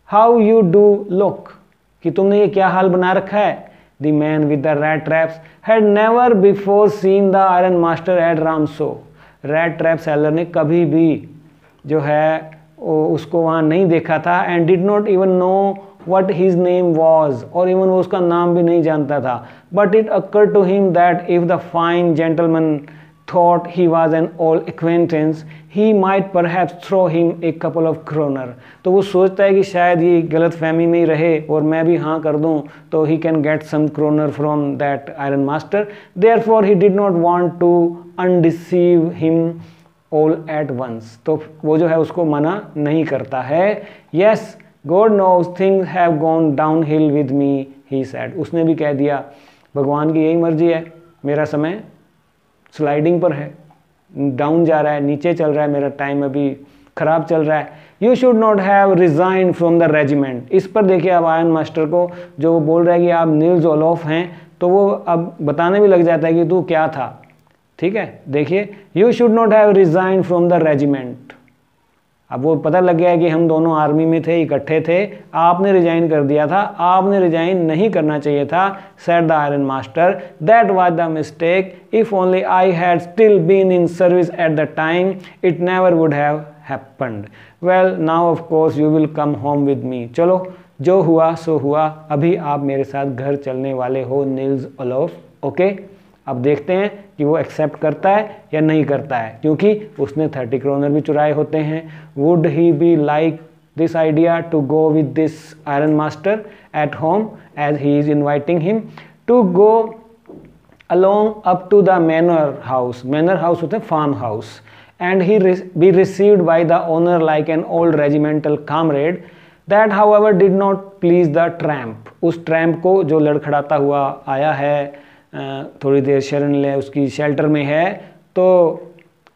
how you do look, कि तुमने ये क्या हाल बना रखा है। The man with the rat traps had never before seen the iron master at Ramsjo. Rat trap seller ने कभी भी जो है उसको वहाँ नहीं देखा था। And did not even know what his name was, और इवन वो उसका नाम भी नहीं जानता था। But it occurred to him that if the fine gentleman thought he was an old acquaintance, he might perhaps throw him a couple of kroner। तो वो सोचता है कि शायद ये गलत फहमी में ही रहे और मैं भी हाँ कर दूँ तो he can get some kroner from that iron master। Therefore he did not want to undeceive him all at once। तो वो जो है उसको मना नहीं करता है। Yes, God knows things have gone downhill with me, he said। उसने भी कह दिया भगवान की यही मर्जी है, मेरा समय स्लाइडिंग पर है, डाउन जा रहा है, नीचे चल रहा है, मेरा टाइम अभी खराब चल रहा है। You should not have resigned from the regiment। इस पर देखिए अब आयरन मास्टर को जो वो बोल रहा है कि आप नील्स ओलोफ हैं, तो वो अब बताने भी लग जाता है कि तू क्या था। ठीक है, देखिए You should not have resigned from the regiment। अब वो पता लग गया है कि हम दोनों आर्मी में थे, इकट्ठे थे, आपने रिजाइन कर दिया था, आपने रिजाइन नहीं करना चाहिए था। Said the iron master that was the mistake, if only I had still been in service at the time it never would have happened. Well now of course you will come home with me. चलो जो हुआ सो हुआ, अभी आप मेरे साथ घर चलने वाले हो नील्स ओलोफ। ओके, अब देखते हैं कि वो एक्सेप्ट करता है या नहीं करता है, क्योंकि उसने 30 क्रोनर भी चुराए होते हैं। Would he be like this idea to go with this iron master at home as he is inviting him to go along up to the manor house. Manor house होते हैं farm house. And he be received by the owner like an old regimental comrade. That however did not please the tramp. उस tramp को जो लड़खड़ाता हुआ आया है, थोड़ी देर शरण ले उसकी शेल्टर में है, तो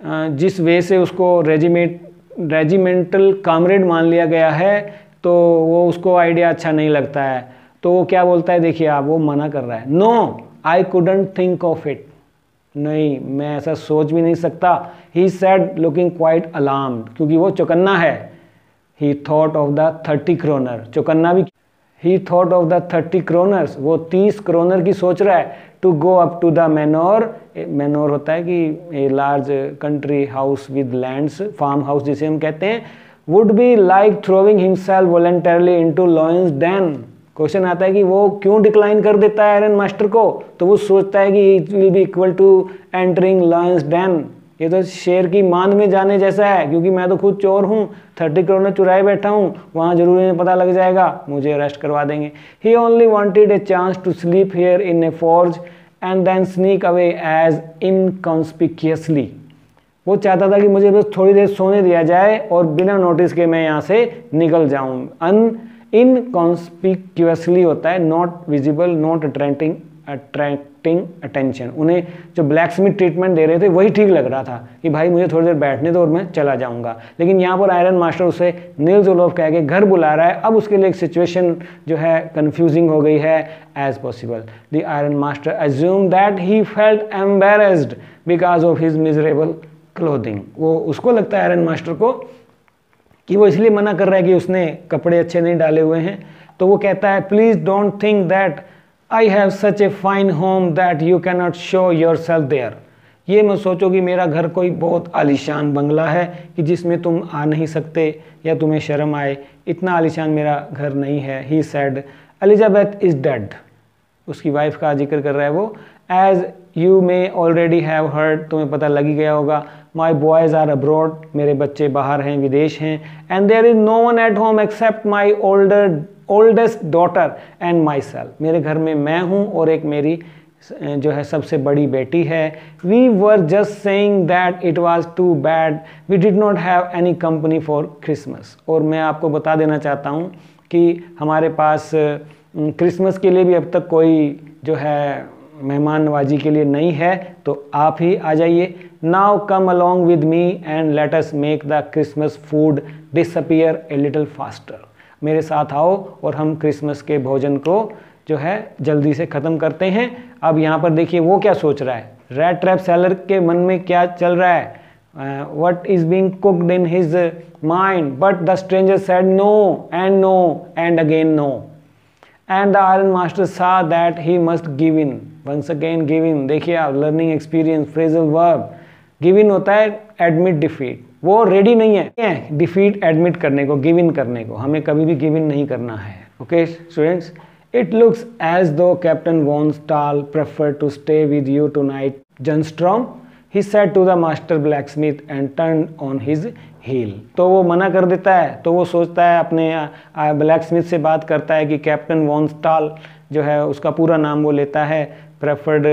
जिस वे से उसको रेजिमेंटल कामरेड मान लिया गया है, तो वो उसको आइडिया अच्छा नहीं लगता है। तो वो क्या बोलता है, देखिए आप, वो मना कर रहा है। No I couldn't think of it, नहीं मैं ऐसा सोच भी नहीं सकता। He said looking quite alarmed, क्योंकि वो चौकन्ना है। He thought of the 30 kronor, चौकन्ना भी। He thought of the 30 kronors, वो 30 क्रोनर की सोच रहा है। To go up to the manor, manor होता है कि a large country house with lands, farm house जिसे हम कहते हैं। Would be like throwing himself voluntarily into lion's den. Question आता है कि वो क्यों डिक्लाइन कर देता है आयरन मास्टर को, तो वो सोचता है कि it will be equal to entering lion's den. ये तो शेर की मान में जाने जैसा है, क्योंकि मैं तो खुद चोर हूँ, 30 क्रोनर चुराए बैठा हूँ, वहाँ जरूर इन्हें पता लग जाएगा, मुझे अरेस्ट करवा देंगे। He only wanted a chance to sleep here in a forge and then sneak away as inconspicuously. वो चाहता था कि मुझे बस थोड़ी देर सोने दिया जाए और बिना नोटिस के मैं यहाँ से निकल जाऊँ। इनकॉन्स्पिक्यूअसली होता है not visible, not attracting attention. उन्हें जो ब्लैक स्मिथ ट्रीटमेंट दे रहे थे वही ठीक लग रहा था कि भाई मुझे थोड़ी देर बैठने दो और मैं चला जाऊंगा, लेकिन यहाँ पर आयरन मास्टर उसे नील्स ओलोफ कह के घर बुला रहा है। अब उसके लिए एक सिचुएशन जो है कंफ्यूजिंग हो गई है। As possible the iron master assume that he felt embarrassed because of his miserable clothing. वो उसको लगता है आयरन मास्टर को कि वो इसलिए मना कर रहा है कि उसने कपड़े अच्छे नहीं डाले हुए हैं। तो वो कहता है please don't think that I have such a fine home that you can not show yourself there. ये मत सोचो कि मेरा घर कोई बहुत आलीशान बंगला है कि जिसमें तुम आ नहीं सकते या तुम्हें शर्म आए, इतना आलीशान मेरा घर नहीं है। He said Elizabeth is dead, उसकी वाइफ का जिक्र कर रहा है वो। As you may already have heard, तुम्हें पता लग ही गया होगा, my boys are abroad, मेरे बच्चे बाहर हैं, विदेश हैं, and there is no one at home except my oldest daughter and myself. मेरे घर में मैं हूँ और एक मेरी जो है सबसे बड़ी बेटी है. We were just saying that it was too bad we did not have any company for Christmas. और मैं आपको बता देना चाहता हूँ कि हमारे पास क्रिसमस के लिए भी अब तक कोई जो है मेहमान नवाजी के लिए नहीं है, तो आप ही आ जाइए. Now come along with me and let us make the Christmas food disappear a little faster. मेरे साथ आओ और हम क्रिसमस के भोजन को जो है जल्दी से ख़त्म करते हैं. अब यहाँ पर देखिए वो क्या सोच रहा है, रैट ट्रैप सेलर के मन में क्या चल रहा है. What is being cooked in his mind, but the stranger said no and again no. And the iron master saw that he must give in. Once again give in. देखिए आप, learning experience, phrasal verb. Give in होता है admit defeat. वो ready नहीं है defeat admit करने को, give in करने को. हमें कभी भी गिव इन नहीं करना है. Okay students, it looks as though captain von Stahle prefer to stay with you tonight Jernstrom, he said to the master blacksmith and turned on his heel. तो वो मना कर देता है, तो वो सोचता है अपने ब्लैक स्मिथ से बात करता है कि कैप्टन वॉन स्टाल जो है उसका पूरा नाम वो लेता है, प्रेफर्ड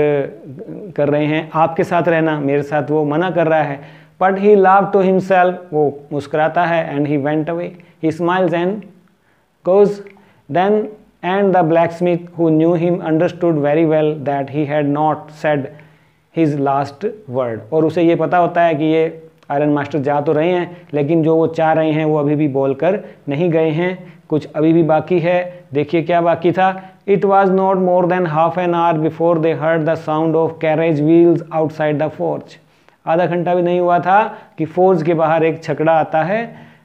कर रहे हैं आपके साथ रहना, मेरे साथ वो मना कर रहा है. बट ही लाव टू हिमसेल्फ, वो मुस्कुराता है. And he went away, he smiles and goes. Then and the blacksmith who knew him understood very well that he had not said his last word. और उसे ये पता होता है कि ये आयरन मास्टर जा तो रहे हैं, लेकिन जो वो चाह रहे हैं वो अभी भी बोलकर नहीं गए हैं, कुछ अभी भी बाकी है. देखिए क्या बाकी था. It was not more than half an hour before they heard the sound of carriage wheels outside the forge. आधा घंटा भी नहीं हुआ था कि फोर्ज के बाहर एक छकड़ा आता है.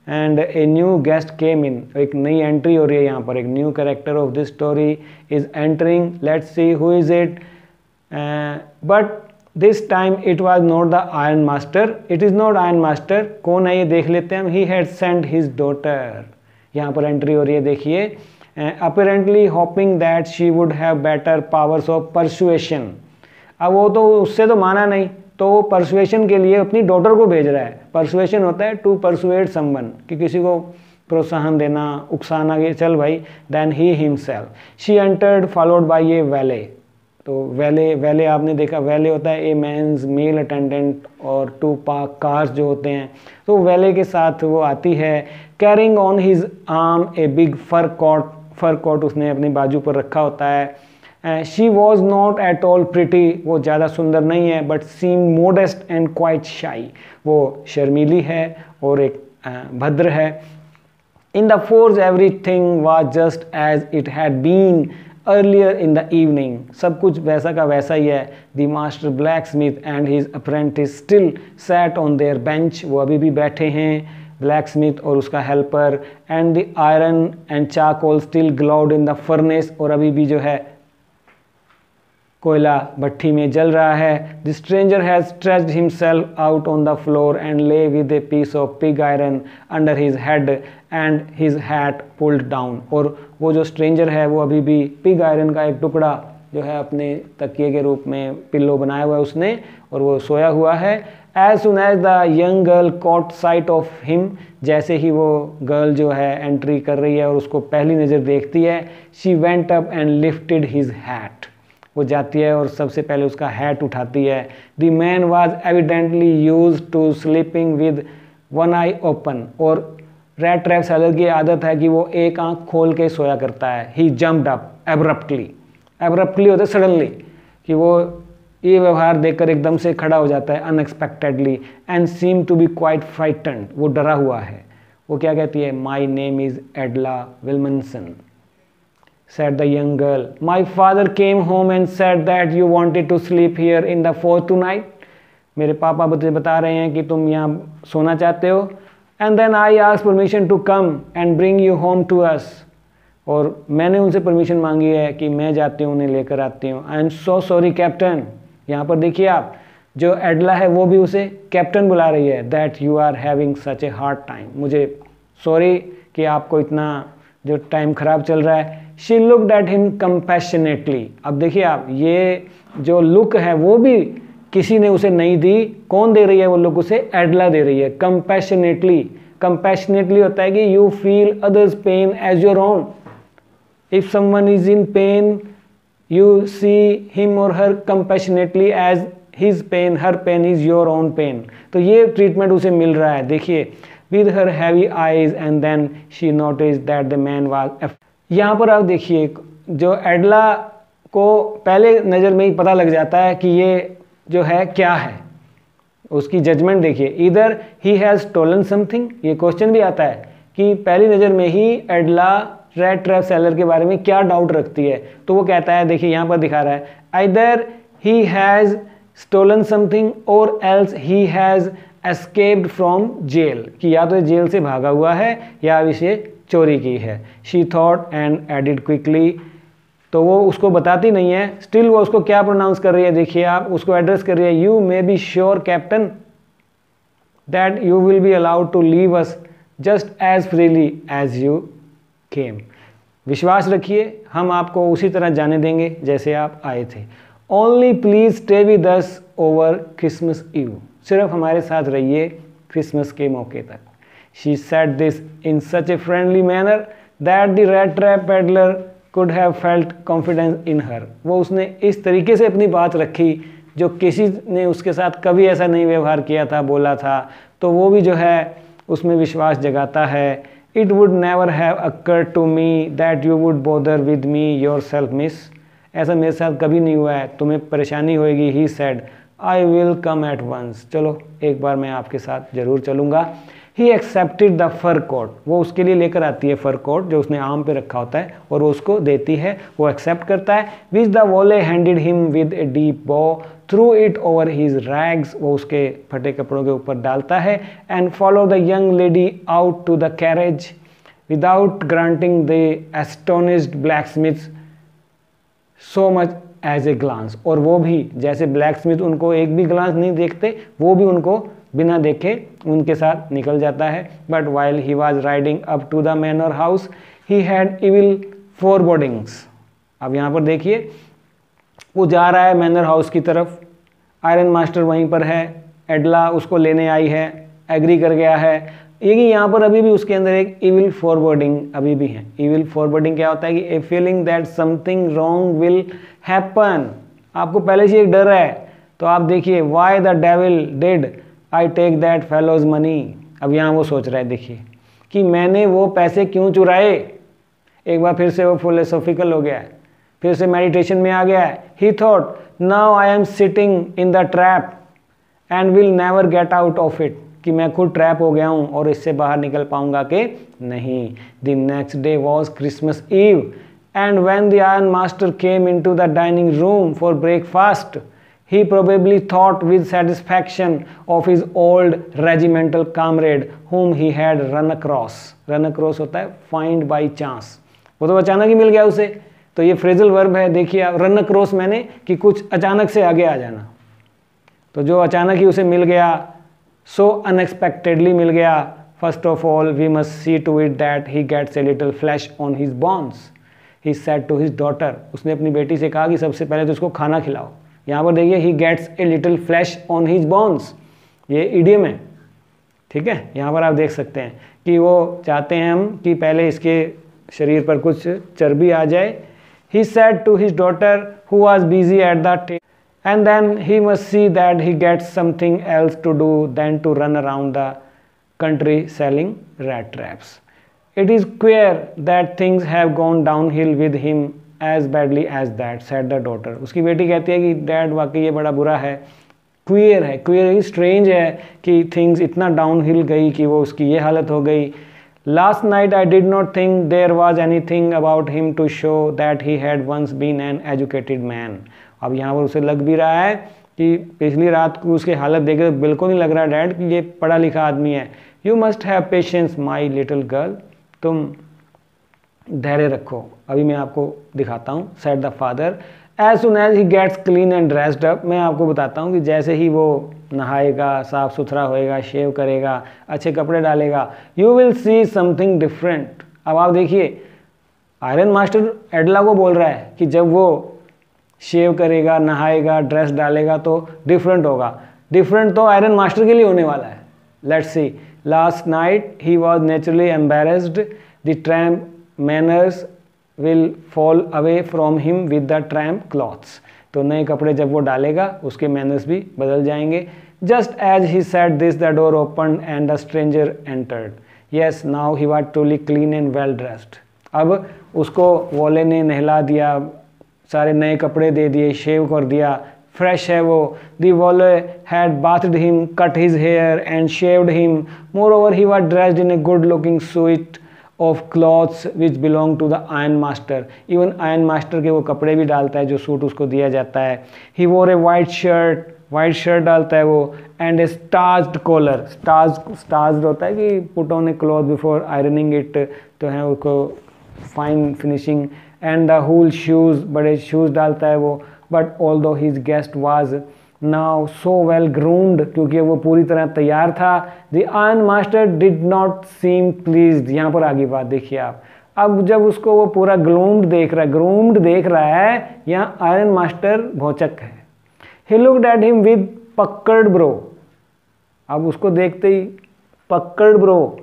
एंड ए न्यू गेस्ट केम इन, एक नई एंट्री हो रही है यहाँ पर. एक new character of this story is entering. Let's see who is it. But this time it was not the iron master. It is not iron master. कौन है ये देख लेते हैं हम. He had sent his daughter. यहाँ पर entry हो रही है देखिए. Apparently hoping that she would have better powers of persuasion. अब वो तो उससे तो माना नहीं, तो वो परसुएशन के लिए अपनी डॉटर को भेज रहा है. परसुएशन होता है टू परसुएट समवन, कि किसी को प्रोत्साहन देना, उकसाना कि चल भाई. Then he himself. She entered followed by a valet. तो वैले आपने देखा, वैले होता है ए मैंस मेल अटेंडेंट और टू पार्क कार्स जो होते हैं. तो वैले के साथ वो आती है. Carrying on his arm a big fur coat उसने अपने बाजू पर रखा होता है. She was not at all pretty. वो ज़्यादा सुंदर नहीं है, but seem modest and quite shy. वो शर्मीली है और एक भद्र है. In the forge everything was just as it had been earlier in the evening. सब कुछ वैसा का वैसा ही है. The master blacksmith and his apprentice still sat on their bench. वो अभी भी बैठे हैं, blacksmith और उसका helper. And the iron and charcoal still glowed in the furnace. और अभी भी जो है कोयला भट्टी में जल रहा है. The stranger has stretched himself out on the floor and lay with a piece of pig iron under his head and his hat pulled down. और वो जो स्ट्रेंजर है वो अभी भी पिग आयरन का एक टुकड़ा जो है अपने तकिए के रूप में पिल्लो बनाया हुआ है उसने, और वो सोया हुआ है. As soon as the young girl caught sight of him, जैसे ही वो गर्ल जो है एंट्री कर रही है और उसको पहली नज़र देखती है, she went up and lifted his hat. वो जाती है और सबसे पहले उसका हैट उठाती है. The man was evidently used to sleeping with one eye open. और रैट ट्रैप सेलर की आदत है कि वो एक आंख खोल के सोया करता है. He jumped up abruptly. Abruptly होता है सडनली, कि वो ये व्यवहार देखकर एकदम से खड़ा हो जाता है unexpectedly and seemed to be quite frightened. वो डरा हुआ है. वो क्या कहती है, My name is Edla Wilmanson, said the young girl. My father came home and said that you wanted to sleep here in the fort tonight. मेरे पापा मुझे बता रहे हैं कि तुम यहाँ सोना चाहते हो. And then I asked permission to come and bring you home to us. और मैंने उनसे परमिशन मांगी है कि मैं जाती हूँ, उन्हें लेकर आती हूँ. I am so sorry captain. यहाँ पर देखिए आप, जो एडला है वो भी उसे कैप्टन बुला रही है. That you are having such a hard time. मुझे सॉरी कि आपको इतना जो टाइम ख़राब चल रहा है. She looked at him compassionately. अब देखिए आप, ये जो लुक है वो भी किसी ने उसे नहीं दी। कौन दे रही है वो लुक? उसे एडला दे रही है। कंपैशनेटली, कंपैशनेटली होता है कि you feel others pain as your own. If someone is in pain you see him or her compassionately as his pain, her pain is your own pain. तो ये ट्रीटमेंट उसे मिल रहा है। देखिए, with her heavy eyes and then she notice that the man was. यहाँ पर आप देखिए, जो एडला को पहले नज़र में ही पता लग जाता है कि ये जो है क्या है। उसकी जजमेंट देखिए, इधर ही हैज़ स्टोलन समथिंग। ये क्वेश्चन भी आता है कि पहली नज़र में ही एडला रेड ट्रैप सेलर के बारे में क्या डाउट रखती है। तो वो कहता है, देखिए यहाँ पर दिखा रहा है, either he has stolen something or else he has escaped from jail, कि या तो जेल से भागा हुआ है या इसे चोरी की है। She thought and added quickly. तो वो उसको बताती नहीं है, स्टिल वो उसको क्या प्रोनाउंस कर रही है, देखिए आप, उसको एड्रेस कर रही है, you may be sure captain that you will be allowed to leave us just as freely as you came. विश्वास रखिए, हम आपको उसी तरह जाने देंगे जैसे आप आए थे। Only please stay with us over Christmas Eve. सिर्फ हमारे साथ रहिए क्रिसमस के मौके तक। She said this in such a friendly manner that the rat trap peddler could have felt confidence in her। वो उसने इस तरीके से अपनी बात रखी जो किसी ने उसके साथ कभी ऐसा नहीं व्यवहार किया था, बोला था, तो वो भी जो है उसमें विश्वास जगाता है। It would never have occurred to me that you would bother with me yourself, miss। ऐसा मेरे साथ कभी नहीं हुआ है, तुम्हें परेशानी होएगी। He said, I will come at once। चलो एक बार मैं आपके साथ ज़रूर चलूँगा। He accepted the fur coat। वो उसके लिए लेकर आती है फर कोट जो उसने आम पे रखा होता है और वो उसको देती है, वो एक्सेप्ट करता है। Which the valet handed him with a deep bow, threw it over his rags। वो उसके फटे कपड़ों के ऊपर डालता है। And followed the young lady out to the carriage without granting the astonished blacksmith so much as a glance। और वो भी जैसे ब्लैक स्मिथ उनको एक भी ग्लांस नहीं देखते, वो भी उनको बिना देखे उनके साथ निकल जाता है। But while he was riding up to the manor house he had evil forebodings. अब यहाँ पर देखिए, वो जा रहा है मैनर हाउस की तरफ, आयरन मास्टर वहीं पर है, एडला उसको लेने आई है, एग्री कर गया है। लेकिन यहाँ पर अभी भी उसके अंदर एक इविल फोरबोर्डिंग अभी भी है। इविल फोरबोर्डिंग क्या होता है कि a feeling that something wrong will happen. आपको पहले से एक डर है। तो आप देखिए, why the devil did I take that fellow's money. अब यहाँ वो सोच रहा है, देखिए, कि मैंने वो पैसे क्यों चुराए। एक बार फिर से वो फिलोसॉफिकल हो गया है, फिर से मेडिटेशन में आ गया है। He thought, now I am sitting in the trap and will never get out of it, कि मैं खुद ट्रैप हो गया हूँ और इससे बाहर निकल पाऊंगा कि नहीं। The next day was Christmas Eve and when the iron master came into the dining room for breakfast he probably thought with satisfaction of his old regimental comrade whom he had run across। run across होता है find by chance, वो तो अचानक ही मिल गया उसे। तो ये phrasal verb है, देखिए आप, run across मैंने कि कुछ अचानक से आगे आ जाना। तो जो अचानक ही उसे मिल गया, so unexpectedly मिल गया। first of all we must see to it that he gets a little flesh on his bones, he said to his daughter। उसने अपनी बेटी से कहा कि सबसे पहले तो उसको खाना खिलाओ। यहाँ पर देखिए, he gets a little flesh on his bones, ये इडियम है, ठीक है। यहाँ पर आप देख सकते हैं कि वो चाहते हैं हम कि पहले इसके शरीर पर कुछ चर्बी आ जाए। he said to his daughter who was busy at the table, and then he must see that he gets something else to do than to run around the country selling rat traps। it is queer that things have gone downhill with him as badly as that, said the daughter। उसकी बेटी कहती है कि dad वाकई ये बड़ा बुरा है, क्वियर है, क्वियर स्ट्रेंज है कि थिंग्स इतना डाउनहिल गई कि वो उसकी ये हालत हो गई। Last night I did not think there was anything about him to show that he had once been an educated man. अब यहाँ पर उसे लग भी रहा है कि पिछली रात को उसकी हालत देखे तो बिल्कुल नहीं लग रहा डैड कि ये पढ़ा लिखा आदमी है। You must have patience my little girl, तुम धैर्य रखो, अभी मैं आपको दिखाता हूँ, said the father. As soon as he gets clean and dressed up, मैं आपको बताता हूँ कि जैसे ही वो नहाएगा, साफ सुथरा होएगा, शेव करेगा, अच्छे कपड़े डालेगा, you will see something different. अब आप देखिए, आयरन मास्टर एडला को बोल रहा है कि जब वो शेव करेगा, नहाएगा, ड्रेस डालेगा तो डिफरेंट होगा। डिफरेंट तो आयरन मास्टर के लिए होने वाला है। Let's see. Last night he was naturally embarrassed, the tramp manners will fall away from him with the tramp clothes. तो नए कपड़े जब वो डालेगा उसके मैनर्स भी बदल जाएंगे। Just as he said this the door open and the stranger entered. Yes now he was truly clean and well dressed. अब उसको वॉले ने नहला दिया, सारे नए कपड़े दे दिए, शेव कर दिया, फ्रेश है वो। The valet had bathed him, cut his hair and shaved him. Moreover he was dressed in a good looking suit of clothes which belong to the iron master. Even iron master के वो कपड़े भी डालता है जो suit उसको दिया जाता है। ही वोर ए वाइट शर्ट डालता है वो, एंड ए स्टार्च्ड कॉलर। स्टार्च्ड होता है कि put on a cloth before ironing it, तो है उसको fine finishing. And the whole shoes, बड़े शूज़ डालता है वो। But although his guest was now so well groomed, क्योंकि वो पूरी तरह तैयार था। The iron master did not seem pleased. यहाँ पर आगे बात देखिए आप। अब जब उसको वो पूरा ग्रूम्ड देख रहा है, यहाँ आयरन मास्टर भौचक है। He looked at him with puckered brow. अब उसको देखते ही पक्कड़ ब्रो,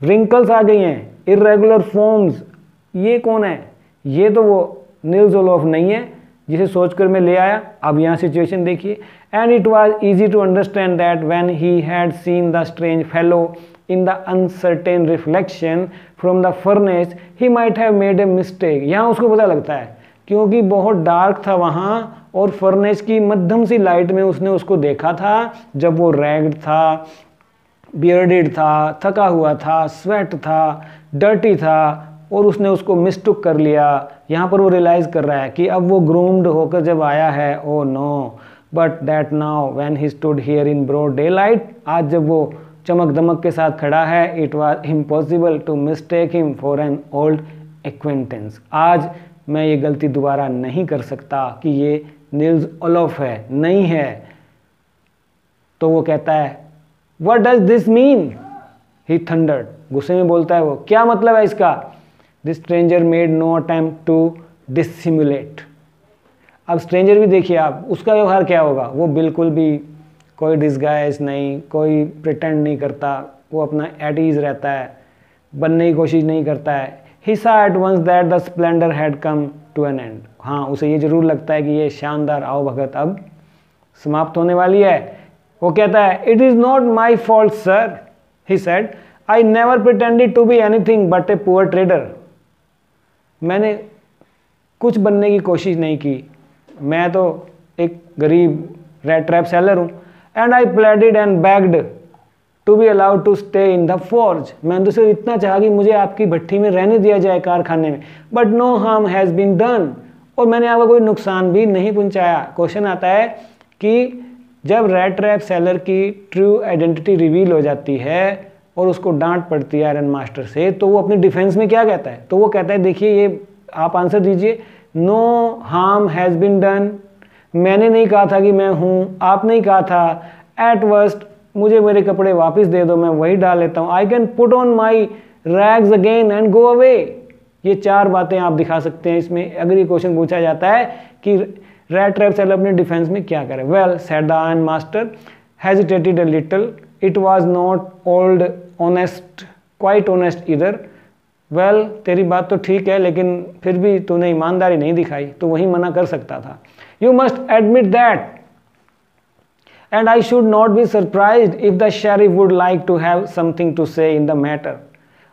रिंकल्स आ गई हैं, इरेगुलर फॉर्म्स। ये कौन है? ये तो वो नील्स नहीं है जिसे सोचकर मैं ले आया। अब यहाँ सिचुएशन देखिए। And it was easy to understand that when he had seen the strange fellow in the uncertain reflection from the furnace he might have made a mistake. यहाँ उसको पता लगता है क्योंकि बहुत डार्क था वहाँ और फर्नेस की मध्यम सी लाइट में उसने उसको देखा था जब वो रैग्ड था, बियर्डेड था, थका हुआ था, स्वेट था, डर्टी था, और उसने उसको मिस्टुक कर लिया। यहाँ पर वो रियलाइज़ कर रहा है कि अब वो ग्रूम्ड होकर जब आया है, oh no. But that now when he stood here in broad daylight, आज जब वो चमक दमक के साथ खड़ा है, it was impossible to mistake him for an old acquaintance. आज मैं ये गलती दोबारा नहीं कर सकता कि ये नील्स ओलोफ है, नहीं है। तो वो कहता है what does this mean, he thundered. गुस्से में बोलता है वो, क्या मतलब है इसका? This stranger made no attempt to dissimulate. अब स्ट्रेंजर भी देखिए आप, उसका व्यवहार क्या होगा? वो बिल्कुल भी कोई डिस्गाइज नहीं, कोई प्रिटेंड नहीं करता, वो अपना एट ईज रहता है, बनने की कोशिश नहीं करता है। ही saw at once that the splendor had come to an end। हाँ, उसे ये जरूर लगता है कि ये शानदार आवभगत अब समाप्त होने वाली है। वो कहता है it is not my fault sir, he said, I never pretended to be anything but a poor trader. मैंने कुछ बनने की कोशिश नहीं की, मैं तो एक गरीब रैट्रैप सेलर हूँ। And I pleaded and begged to be allowed to stay in the forge. मैंने तो सिर्फ इतना चाहा कि मुझे आपकी भट्टी में रहने दिया जाए, कारखाने में। But no harm has been done, और मैंने आपको कोई नुकसान भी नहीं पहुंचाया। क्वेश्चन आता है कि जब रैट्रैप सेलर की ट्रू आइडेंटिटी रिवील हो जाती है और उसको डांट पड़ती है आयरन मास्टर से, तो वो अपने डिफेंस में क्या कहता है? तो वो कहता है देखिए, ये आप आंसर दीजिए, no harm has been done. मैंने नहीं कहा था कि मैं हूँ, आपने ही कहा था। एट वर्स्ट मुझे मेरे कपड़े वापस दे दो, मैं वही डाल लेता हूँ। I can put on my rags again and go away. ये चार बातें आप दिखा सकते हैं इसमें, अगर ये क्वेश्चन पूछा जाता है कि रैट्रैप सेलर अपने डिफेंस में क्या करे। Well said the iron master, hesitated a little, it was not old honest, quite honest इधर। वेल तेरी बात तो ठीक है, लेकिन फिर भी तूने ईमानदारी नहीं दिखाई, तो वही मना कर सकता था। You must admit that and I should not be surprised if the sheriff would like to have something to say in the matter।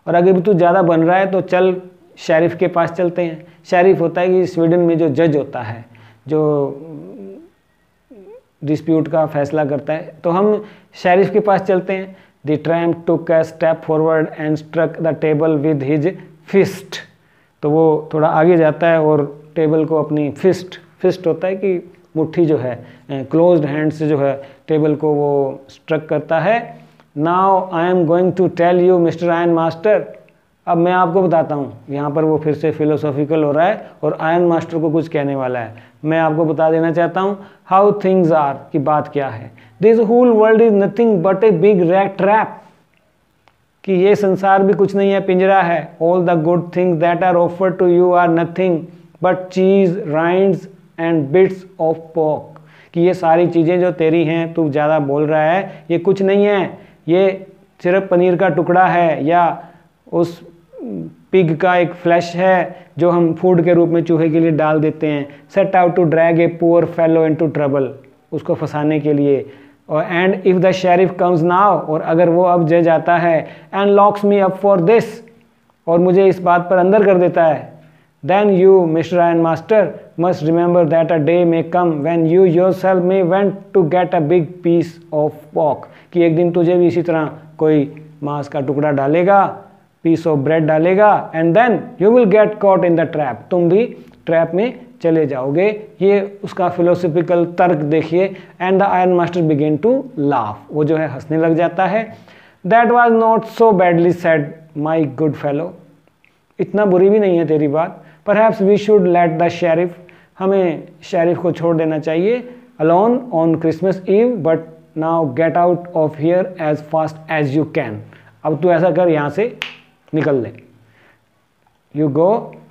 और अगर तू ज़्यादा बन रहा है तो चल शेरिफ के पास चलते हैं। शेरिफ होता है कि स्वीडन में जो जज होता है, जो डिस्प्यूट का फैसला करता है, तो हम शेरिफ के पास चलते हैं। The tramp took a step forward and struck the table with his fist. तो वो थोड़ा आगे जाता है और टेबल को अपनी फिस्ट होता है कि मुट्ठी जो है, क्लोज्ड हैंड से जो है टेबल को वो स्ट्रक करता है। Now I am going to tell you mister iron master, अब मैं आपको बताता हूँ। यहाँ पर वो फिर से फिलोसॉफिकल हो रहा है और आयरन मास्टर को कुछ कहने वाला है। मैं आपको बता देना चाहता हूँ हाउ थिंग्स आर, की बात क्या है। This whole world is nothing but a big rat trap, कि ये संसार भी कुछ नहीं है, पिंजरा है। All the good things that are offered to you are nothing but cheese, rinds and bits of पोक, कि ये सारी चीज़ें जो तेरी हैं, तू ज़्यादा बोल रहा है, ये कुछ नहीं है, ये सिर्फ पनीर का टुकड़ा है या उस पिग का एक फ्लैश है जो हम फूड के रूप में चूहे के लिए डाल देते हैं। Set out to drag a poor fellow into trouble, उसको फंसाने के लिए। और and if the sheriff comes now, और अगर वो अब जज आता है, and locks me up for this, और मुझे इस बात पर अंदर कर देता है, then you mister and master must remember that a day may come when you yourself may want to get a big piece of pock, कि एक दिन तुझे भी इसी तरह कोई मांस का टुकड़ा डालेगा, पीस ऑफ ब्रेड डालेगा, and then you will get caught in the trap, तुम भी ट्रैप में चले जाओगे। ये उसका फिलोसफिकल तर्क देखिए। And the iron master began to laugh, वो जो है हंसने लग जाता है। That was not so badly said my good fellow, इतना बुरी भी नहीं है तेरी बात। Perhaps we should let the sheriff, हमें शेरिफ को छोड़ देना चाहिए alone on Christmas Eve, but now get out of here as fast as you can, अब तू ऐसा कर, यहाँ से निकल ले। You go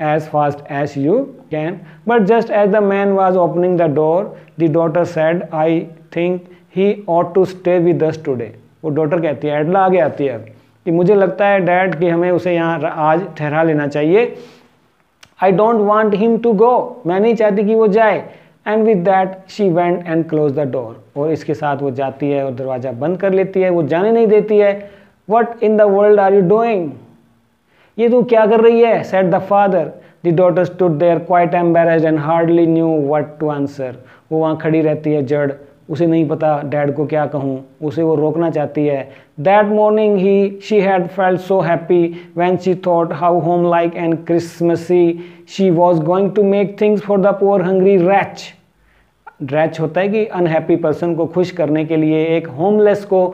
as fast as you can. But just as the man was opening the door, the daughter said, I think he ought to stay with us today. वो daughter कहती है, एडला आगे आती है अब, कि मुझे लगता है डैड कि हमें उसे यहाँ आज ठहरा लेना चाहिए। I don't want him to go, मैं नहीं चाहती कि वो जाए। And with that she went and closed the door, और इसके साथ वो जाती है और दरवाज़ा बंद कर लेती है, वो जाने नहीं देती है। What in the world are you doing? ये तू क्या कर रही है? said the father. The daughter stood there quite embarrassed and hardly knew what to answer. वो वहाँ खड़ी रहती है जड़, उसे नहीं पता डैड को क्या कहूँ, उसे वो रोकना चाहती है। That morning she had felt so happy when she thought how homelike and Christmassy she was going to make things for the poor hungry wretch. wretch होता है कि अनहैप्पी पर्सन को खुश करने के लिए, एक होमलेस को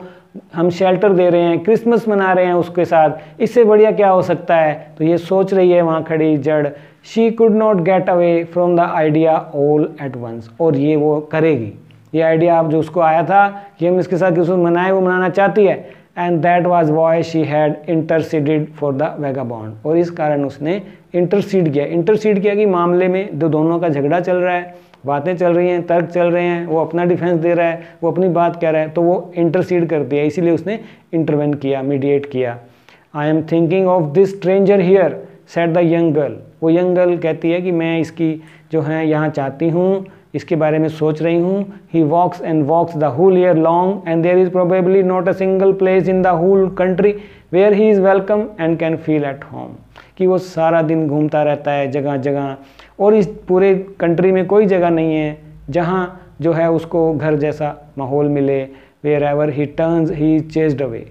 हम शेल्टर दे रहे हैं, क्रिसमस मना रहे हैं उसके साथ, इससे बढ़िया क्या हो सकता है। तो ये सोच रही है वहाँ खड़ी जड़। She could not get away from the idea all at once, और ये वो करेगी, ये आइडिया अब जो उसको आया था कि हम इसके साथ क्रिसमस मनाएं, वो मनाना चाहती है। And that was why she had interceded for the vagabond, और इस कारण उसने इंटरसीड किया कि मामले में दोनों का झगड़ा चल रहा है, बातें चल रही हैं, तर्क चल रहे हैं, वो अपना डिफेंस दे रहा है, वो अपनी बात कह रहा है, तो वो इंटरसीड करती है, इसीलिए उसने इंटरवेन किया, मीडिएट किया। I am thinking of this stranger here said the young girl, वो यंग गर्ल कहती है कि मैं इसकी जो है यहाँ चाहती हूँ, इसके बारे में सोच रही हूँ। He walks and walks the whole year long and there is probably not a single place in the whole country where he is welcome and can feel at home, कि वो सारा दिन घूमता रहता है जगह जगह, और इस पूरे कंट्री में कोई जगह नहीं है जहाँ जो है उसको घर जैसा माहौल मिले। Wherever he turns he chased away,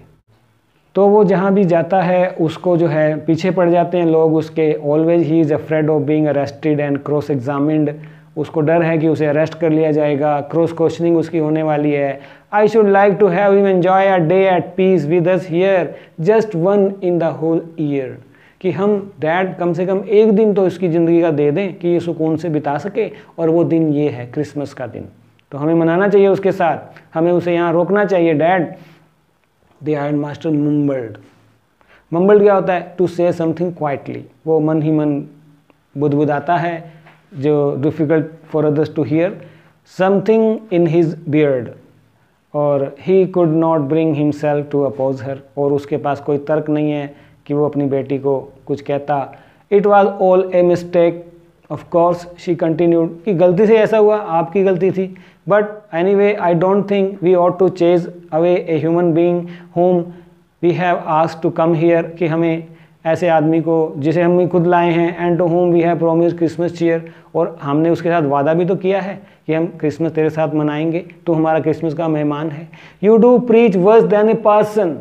तो वो जहाँ भी जाता है उसको जो है पीछे पड़ जाते हैं लोग उसके। Always he is afraid of being arrested and cross examined, उसको डर है कि उसे अरेस्ट कर लिया जाएगा, क्रॉस क्वेश्चनिंग उसकी होने वाली है। I should like to have him enjoy a day at peace with us here, just one in the whole year, कि हम डैड कम से कम एक दिन तो इसकी ज़िंदगी का दे दें कि ये सुकून से बिता सके, और वो दिन ये है क्रिसमस का दिन, तो हमें मनाना चाहिए उसके साथ, हमें उसे यहाँ रोकना चाहिए dad. The iron master mumbled क्या होता है? टू से समथिंग क्वाइटली, वो मन ही मन बुदबुदाता है, जो difficult for others to hear, something in his beard, और he could not bring himself to oppose her, और उसके पास कोई तर्क नहीं है कि वो अपनी बेटी को कुछ कहता। It was all a mistake of course she continued, कि गलती से ऐसा हुआ, आपकी गलती थी, but anyway I don't think we ought to chase away a human being whom we have asked to come here, कि हमें ऐसे आदमी को जिसे हम खुद लाए हैं, and to whom we have promised Christmas cheer, और हमने उसके साथ वादा भी तो किया है कि हम क्रिसमस तेरे साथ मनाएंगे, तो हमारा क्रिसमस का मेहमान है। You do preach worse than a person,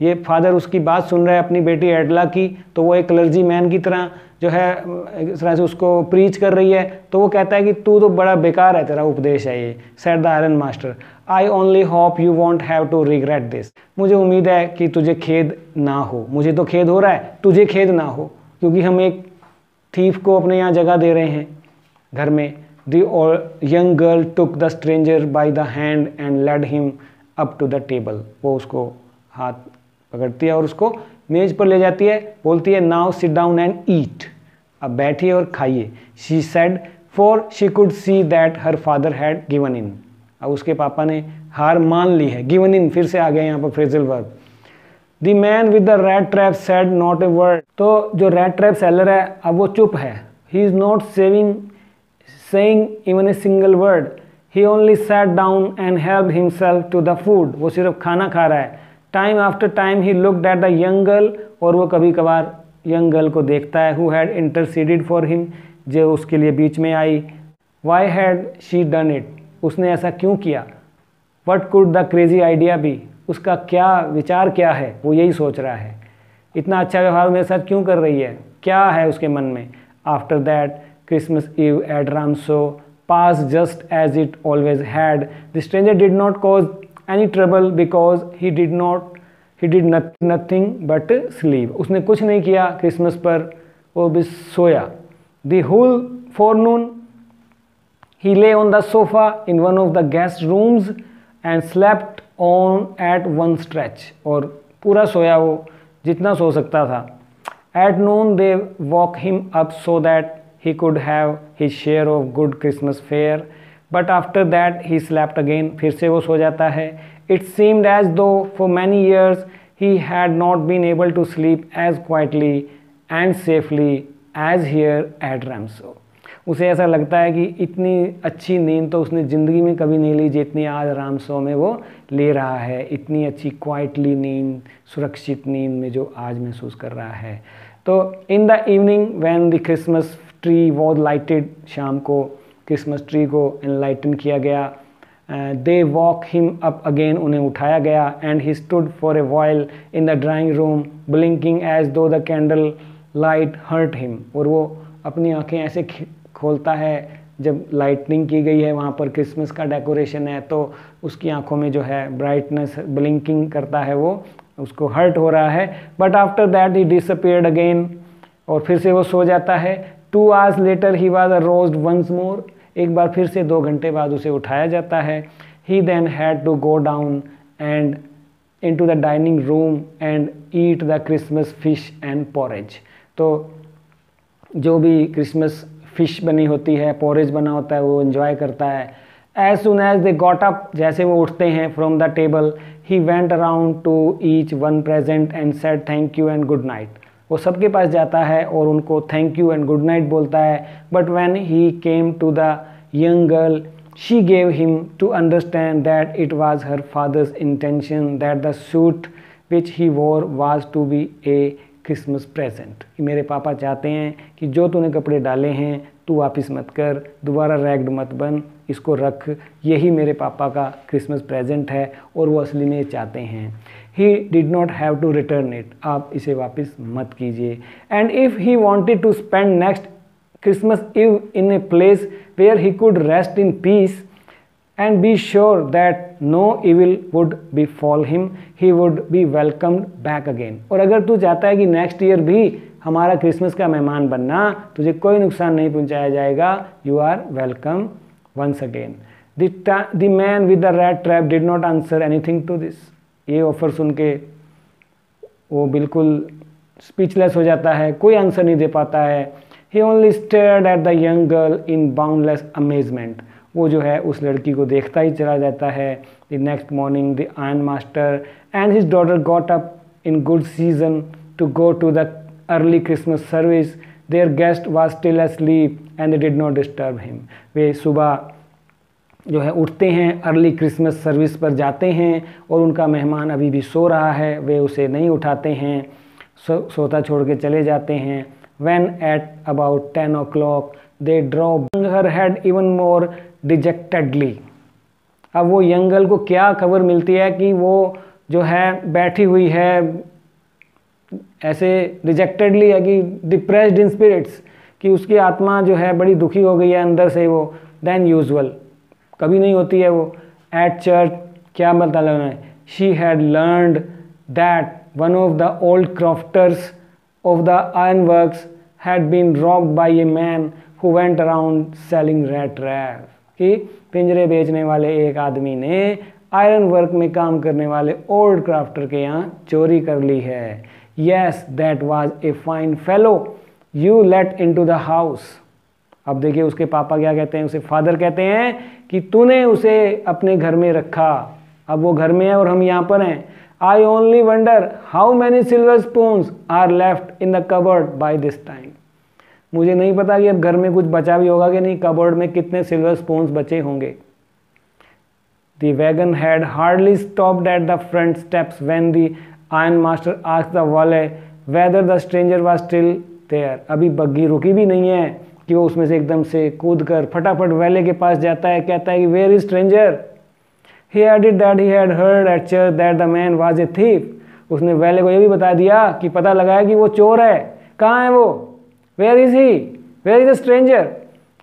ये फादर उसकी बात सुन रहा है अपनी बेटी एडला की, तो वो एक क्लर्जी मैन की तरह जो है इस तरह से उसको प्रीच कर रही है, तो वो कहता है कि तू तो बड़ा बेकार है, तेरा उपदेश है ये। Said the iron master, I only hope you won't have to regret this, मुझे उम्मीद है कि तुझे खेद ना हो, मुझे तो खेद हो रहा है, तुझे खेद ना हो, क्योंकि हम एक थीफ को अपने यहाँ जगह दे रहे हैं घर में। The young girl took the stranger by the hand and led him up to the table, वो उसको हाथ पकड़ती है और उसको मेज पर ले जाती है, बोलती है now sit down and eat, अब बैठिए और खाइए। She said for she could see that her father had given in. अब उसके पापा ने हार मान ली है। गिवन इन फिर से आ गया यहाँ पर phrasal verb. The man with the rat trap said not a word. तो जो रैट ट्रैप सेलर है अब वो चुप है। He is not saying even a single word. He only sat down and helped himself to the food. वो सिर्फ खाना खा रहा है। Time after time he looked at the young girl, और वो कभी कभार young girl को देखता है, who had interceded for him, जो उसके लिए बीच में आई। Why had she done it? उसने ऐसा क्यों किया? What could the crazy idea be? उसका क्या विचार क्या है, वो यही सोच रहा है। इतना अच्छा व्यवहार मेरे साथ क्यों कर रही है, क्या है उसके मन में। After that Christmas Eve at Ramso passed just as it always had. The stranger did not cause any trouble because he did nothing but sleep. उसने कुछ नहीं किया क्रिसमस पर, वो भी सोया। The whole forenoon he lay on the sofa in one of the guest rooms and slept on at one stretch. और पूरा सोया वो, जितना सो सकता था। At noon they woke him up so that he could have his share of good Christmas fare, but after that he slept again. फिर से वो सो जाता है। It seemed as though for many years he had not been able to sleep as quietly and safely as here at Ramso. उसे ऐसा लगता है कि इतनी अच्छी नींद तो उसने ज़िंदगी में कभी नहीं ली जितनी आज रामसो में वो ले रहा है। इतनी अच्छी क्वाइटली नींद, सुरक्षित नींद में जो आज महसूस कर रहा है। तो in the evening when the Christmas tree was lighted, शाम को क्रिसमस ट्री को एनलाइटन किया गया। They walk him up again, उन्हें उठाया गया। And he stood for a while in the drawing room blinking as though the candle light hurt him. और वो अपनी आंखें ऐसे खोलता है जब लाइटनिंग की गई है, वहाँ पर क्रिसमस का डेकोरेशन है, तो उसकी आंखों में जो है ब्राइटनेस ब्लिंकिंग करता है, वो उसको हर्ट हो रहा है। But after that he disappeared again, और फिर से वो सो जाता है। 2 hours later he was aroused once more, एक बार फिर से 2 घंटे बाद उसे उठाया जाता है। He then had to go down and into the dining room and eat the Christmas fish and porridge. तो जो भी क्रिसमस फिश बनी होती है, पोरेज बना होता है, वो एंजॉय करता है। As soon as they got up, जैसे वो उठते हैं from the table, he went around to each one present and said thank you and good night. वो सबके पास जाता है और उनको thank you and good night बोलता है। But when he came to the young girl she gave him to understand that it was her father's intention that the suit which he wore was to be a Christmas present. मेरे पापा चाहते हैं कि जो तूने कपड़े डाले हैं तू वापस मत कर, दोबारा रैग्ड मत बन, इसको रख, यही मेरे पापा का क्रिसमस प्रेजेंट है और वो असली में चाहते हैं। He did not have to return it, आप इसे वापस मत कीजिए। And if he wanted to spend next Christmas Eve in a place where he could rest in peace and be sure that no evil would befall him, he would be welcomed back again. और अगर तू चाहता है कि next year भी हमारा Christmas का मेहमान बनना, तुझे कोई नुकसान नहीं पहुंचाया जाएगा, you are welcome once again. The man with the rat trap did not answer anything to this. ये ऑफर सुन के वो बिल्कुल स्पीचलेस हो जाता है, कोई आंसर नहीं दे पाता है। He only stared at the young girl in boundless amazement. वो जो है उस लड़की को देखता ही चला जाता है। The next morning the iron master and his daughter got up in good season to go to the early Christmas service. Their guest was still asleep and they did not disturb him. वे सुबह जो है उठते हैं, early Christmas service पर जाते हैं और उनका मेहमान अभी भी सो रहा है, वे उसे नहीं उठाते हैं, सोता छोड़ के चले जाते हैं। When at about 10 o'clock they dropped her head even more dejectedly. अब वो यंग गर्ल को क्या खबर मिलती है कि वो जो है बैठी हुई है ऐसे डिजेक्टेडली है कि डिप्रेस्ड इन स्पिरिट्स, कि उसकी आत्मा जो है बड़ी दुखी हो गई है अंदर से वो, देन यूजुअल कभी नहीं होती है वो। एट चर्च क्या मतलब है, she had learned that one of the old crofters of the iron works had been robbed by a man who went around selling rattrap, कि पिंजरे बेचने वाले एक आदमी ने आयरन वर्क में काम करने वाले ओल्ड क्राफ्टर के यहाँ चोरी कर ली है। Yes that was a fine fellow you let into the house. अब देखिए उसके पापा क्या कहते हैं, उसे फादर कहते हैं कि तूने उसे अपने घर में रखा, अब वो घर में है और हम यहाँ पर हैं। I only wonder how many silver spoons are left in the cupboard by this time. मुझे नहीं पता कि अब घर में कुछ बचा भी होगा कि नहीं, कबर्ड में कितने सिल्वर स्पून्स बचे होंगे। The wagon had hardly stopped at the front steps when the ironmaster asked the valet whether the stranger was still there. अभी बग्घी रुकी भी नहीं है कि वो उसमें से एकदम से कूद कर फटाफट वैले के पास जाता है, कहता है कि where is stranger? He added that he had heard at church that the man was a thief. उसने वैले को ये भी बता दिया कि पता लगाया कि वो चोर है। कहाँ है वो? Where is he? Where is the stranger?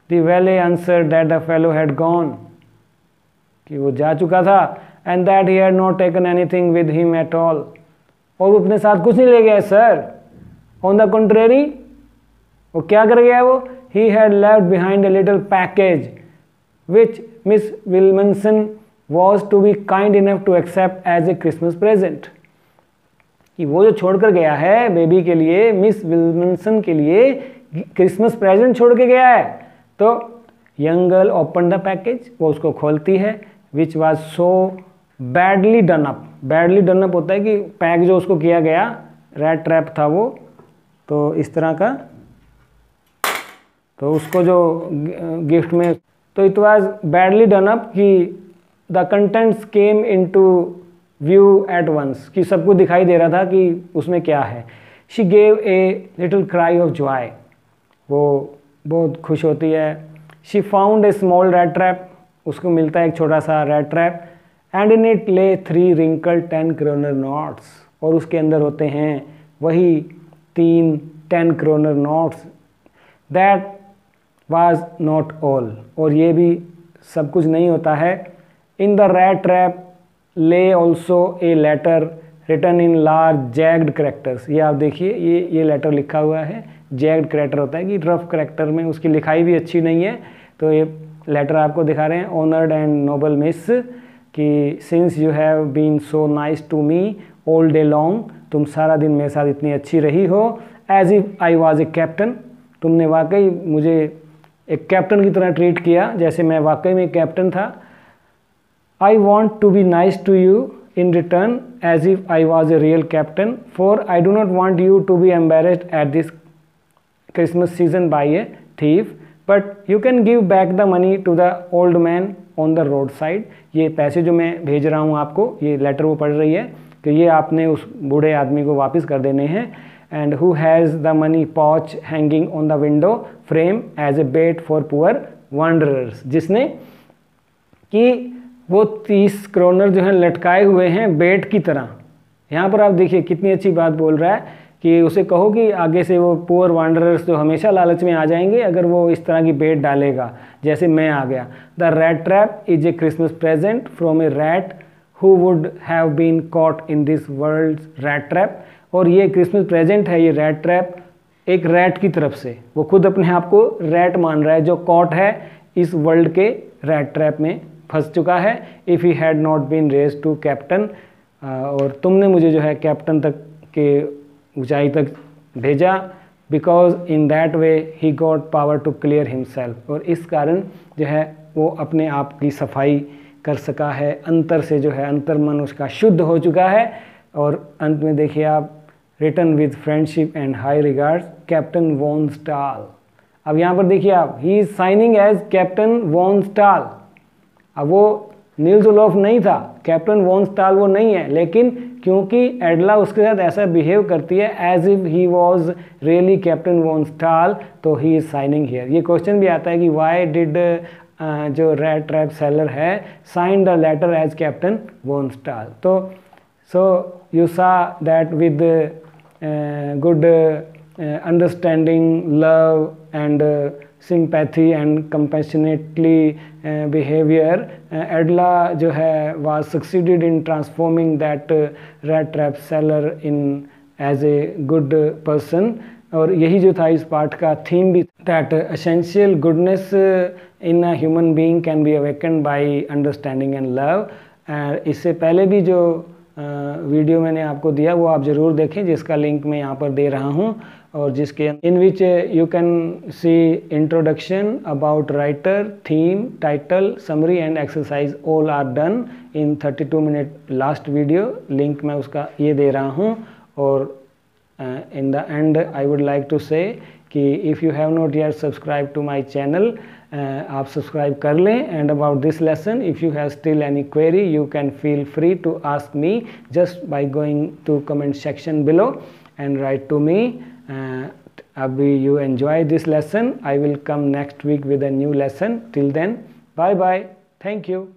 The valet answered that the fellow had gone. कि वो जा चुका था, and that he had not taken anything with him at all, और वो अपने साथ कुछ नहीं ले गया सर। ऑन द कंट्रेरी, वो क्या कर गया वो? He had left behind a little package which Miss Willmansson was to be kind enough to accept as a Christmas present. कि वो जो छोड़ कर गया है बेबी के लिए, मिस विल्मनसन के लिए क्रिसमस प्रेजेंट छोड़ के गया है। तो young girl open the package, वो उसको खोलती है, which was so badly done up. Badly done up होता है कि पैक जो उसको किया गया, रैट ट्रैप था वो, तो इस तरह का, तो उसको जो गिफ्ट में, तो it was badly done up कि the contents came in to view at once, कि सबको दिखाई दे रहा था कि उसमें क्या है। She gave a little cry of Joy, वो बहुत खुश होती है। She found a small rat trap, उसको मिलता है एक छोटा सा rat trap, and in it ले 3 रिंकल 10 क्रोनर नोट्स, और उसके अंदर होते हैं वही 3 10 kronor notes. That was not all, और ये भी सब कुछ नहीं होता है। In the rat trap lay also a letter written in large jagged characters. ये आप देखिए, ये लेटर लिखा हुआ है, जैग्ड करेक्टर होता है कि रफ करेक्टर में, उसकी लिखाई भी अच्छी नहीं है। तो ये लेटर आपको दिखा रहे हैं, ऑनर्ड एंड नोबल मिस, कि since you have been so nice to me all day long, तुम सारा दिन मेरे साथ इतनी अच्छी रही हो, as if I was a captain, तुमने वाकई मुझे एक कैप्टन की तरह ट्रीट किया, जैसे मैं वाकई में कैप्टन था। I want to be nice to you in return as if I was a real captain, for I do not want you to be embarrassed at this Christmas season by a thief, but you can give back the money to the old man on the roadside. ये पैसे जो मैं भेज रहा हूँ आपको, ये letter वो पढ़ रही है कि ये आपने उस बूढ़े आदमी को वापस कर देने हैं। and who has the money pouch hanging on the window frame as a bait for poor wanderers, जिसने कि वो 30 क्रोनर जो है लटकाए हुए हैं बेट की तरह। यहाँ पर आप देखिए कितनी अच्छी बात बोल रहा है कि उसे कहो कि आगे से वो पुअर वांडरर्स जो हमेशा लालच में आ जाएंगे अगर वो इस तरह की बेट डालेगा जैसे मैं आ गया। The rat trap is a Christmas present from a rat who would have been caught in this world rat trap. और ये क्रिसमस प्रेजेंट है, ये रैट ट्रैप एक रैट की तरफ से, वो खुद अपने आप को रैट मान रहा है जो कॉट है इस वर्ल्ड के रैट ट्रैप में फंस चुका है। If he had not been raised to captain, और तुमने मुझे जो है कैप्टन तक के ऊंचाई तक भेजा, because in that way he got power to clear himself, और इस कारण जो है वो अपने आप की सफाई कर सका है, अंतर से जो है अंतर मन उसका शुद्ध हो चुका है। और अंत में देखिए आप, written with friendship and high regards captain von Stahl. अब यहाँ पर देखिए आप, he is signing as captain von Stahl. अब वो नील्स ओलोफ नहीं था, कैप्टन वॉन स्टाल वो नहीं है, लेकिन क्योंकि एडला उसके साथ ऐसा बिहेव करती है as if he was really captain von Stahl, तो ही इज साइनिंग हियर। ये क्वेश्चन भी आता है कि वाई डिड जो रैट ट्रैप सेलर है sign the letter as captain von Stahl. तो so you saw that with good understanding, love and sympathy and compassionately behavior, Adla जो है was succeeded in transforming that rat trap seller in as a good person। और यही जो था इस पाठ का थीम भी, that essential goodness in a human being can be awakened by understanding and love। इससे पहले भी जो वीडियो मैंने आपको दिया वो आप ज़रूर देखें, जिसका लिंक मैं यहाँ पर दे रहा हूँ, और जिसके in which you can see introduction about writer, theme, title, summary and exercise all are done in 32 minute last video. Link मैं उसका ये दे रहा हूँ। और in the end I would like to say कि if you have not yet subscribe to my channel, आप subscribe कर लें। And about this lesson if you have still any query you can feel free to ask me just by going to comment section below and write to me. Abhi you enjoy this lesson. I will come next week with a new lesson. Till then, bye bye. Thank you.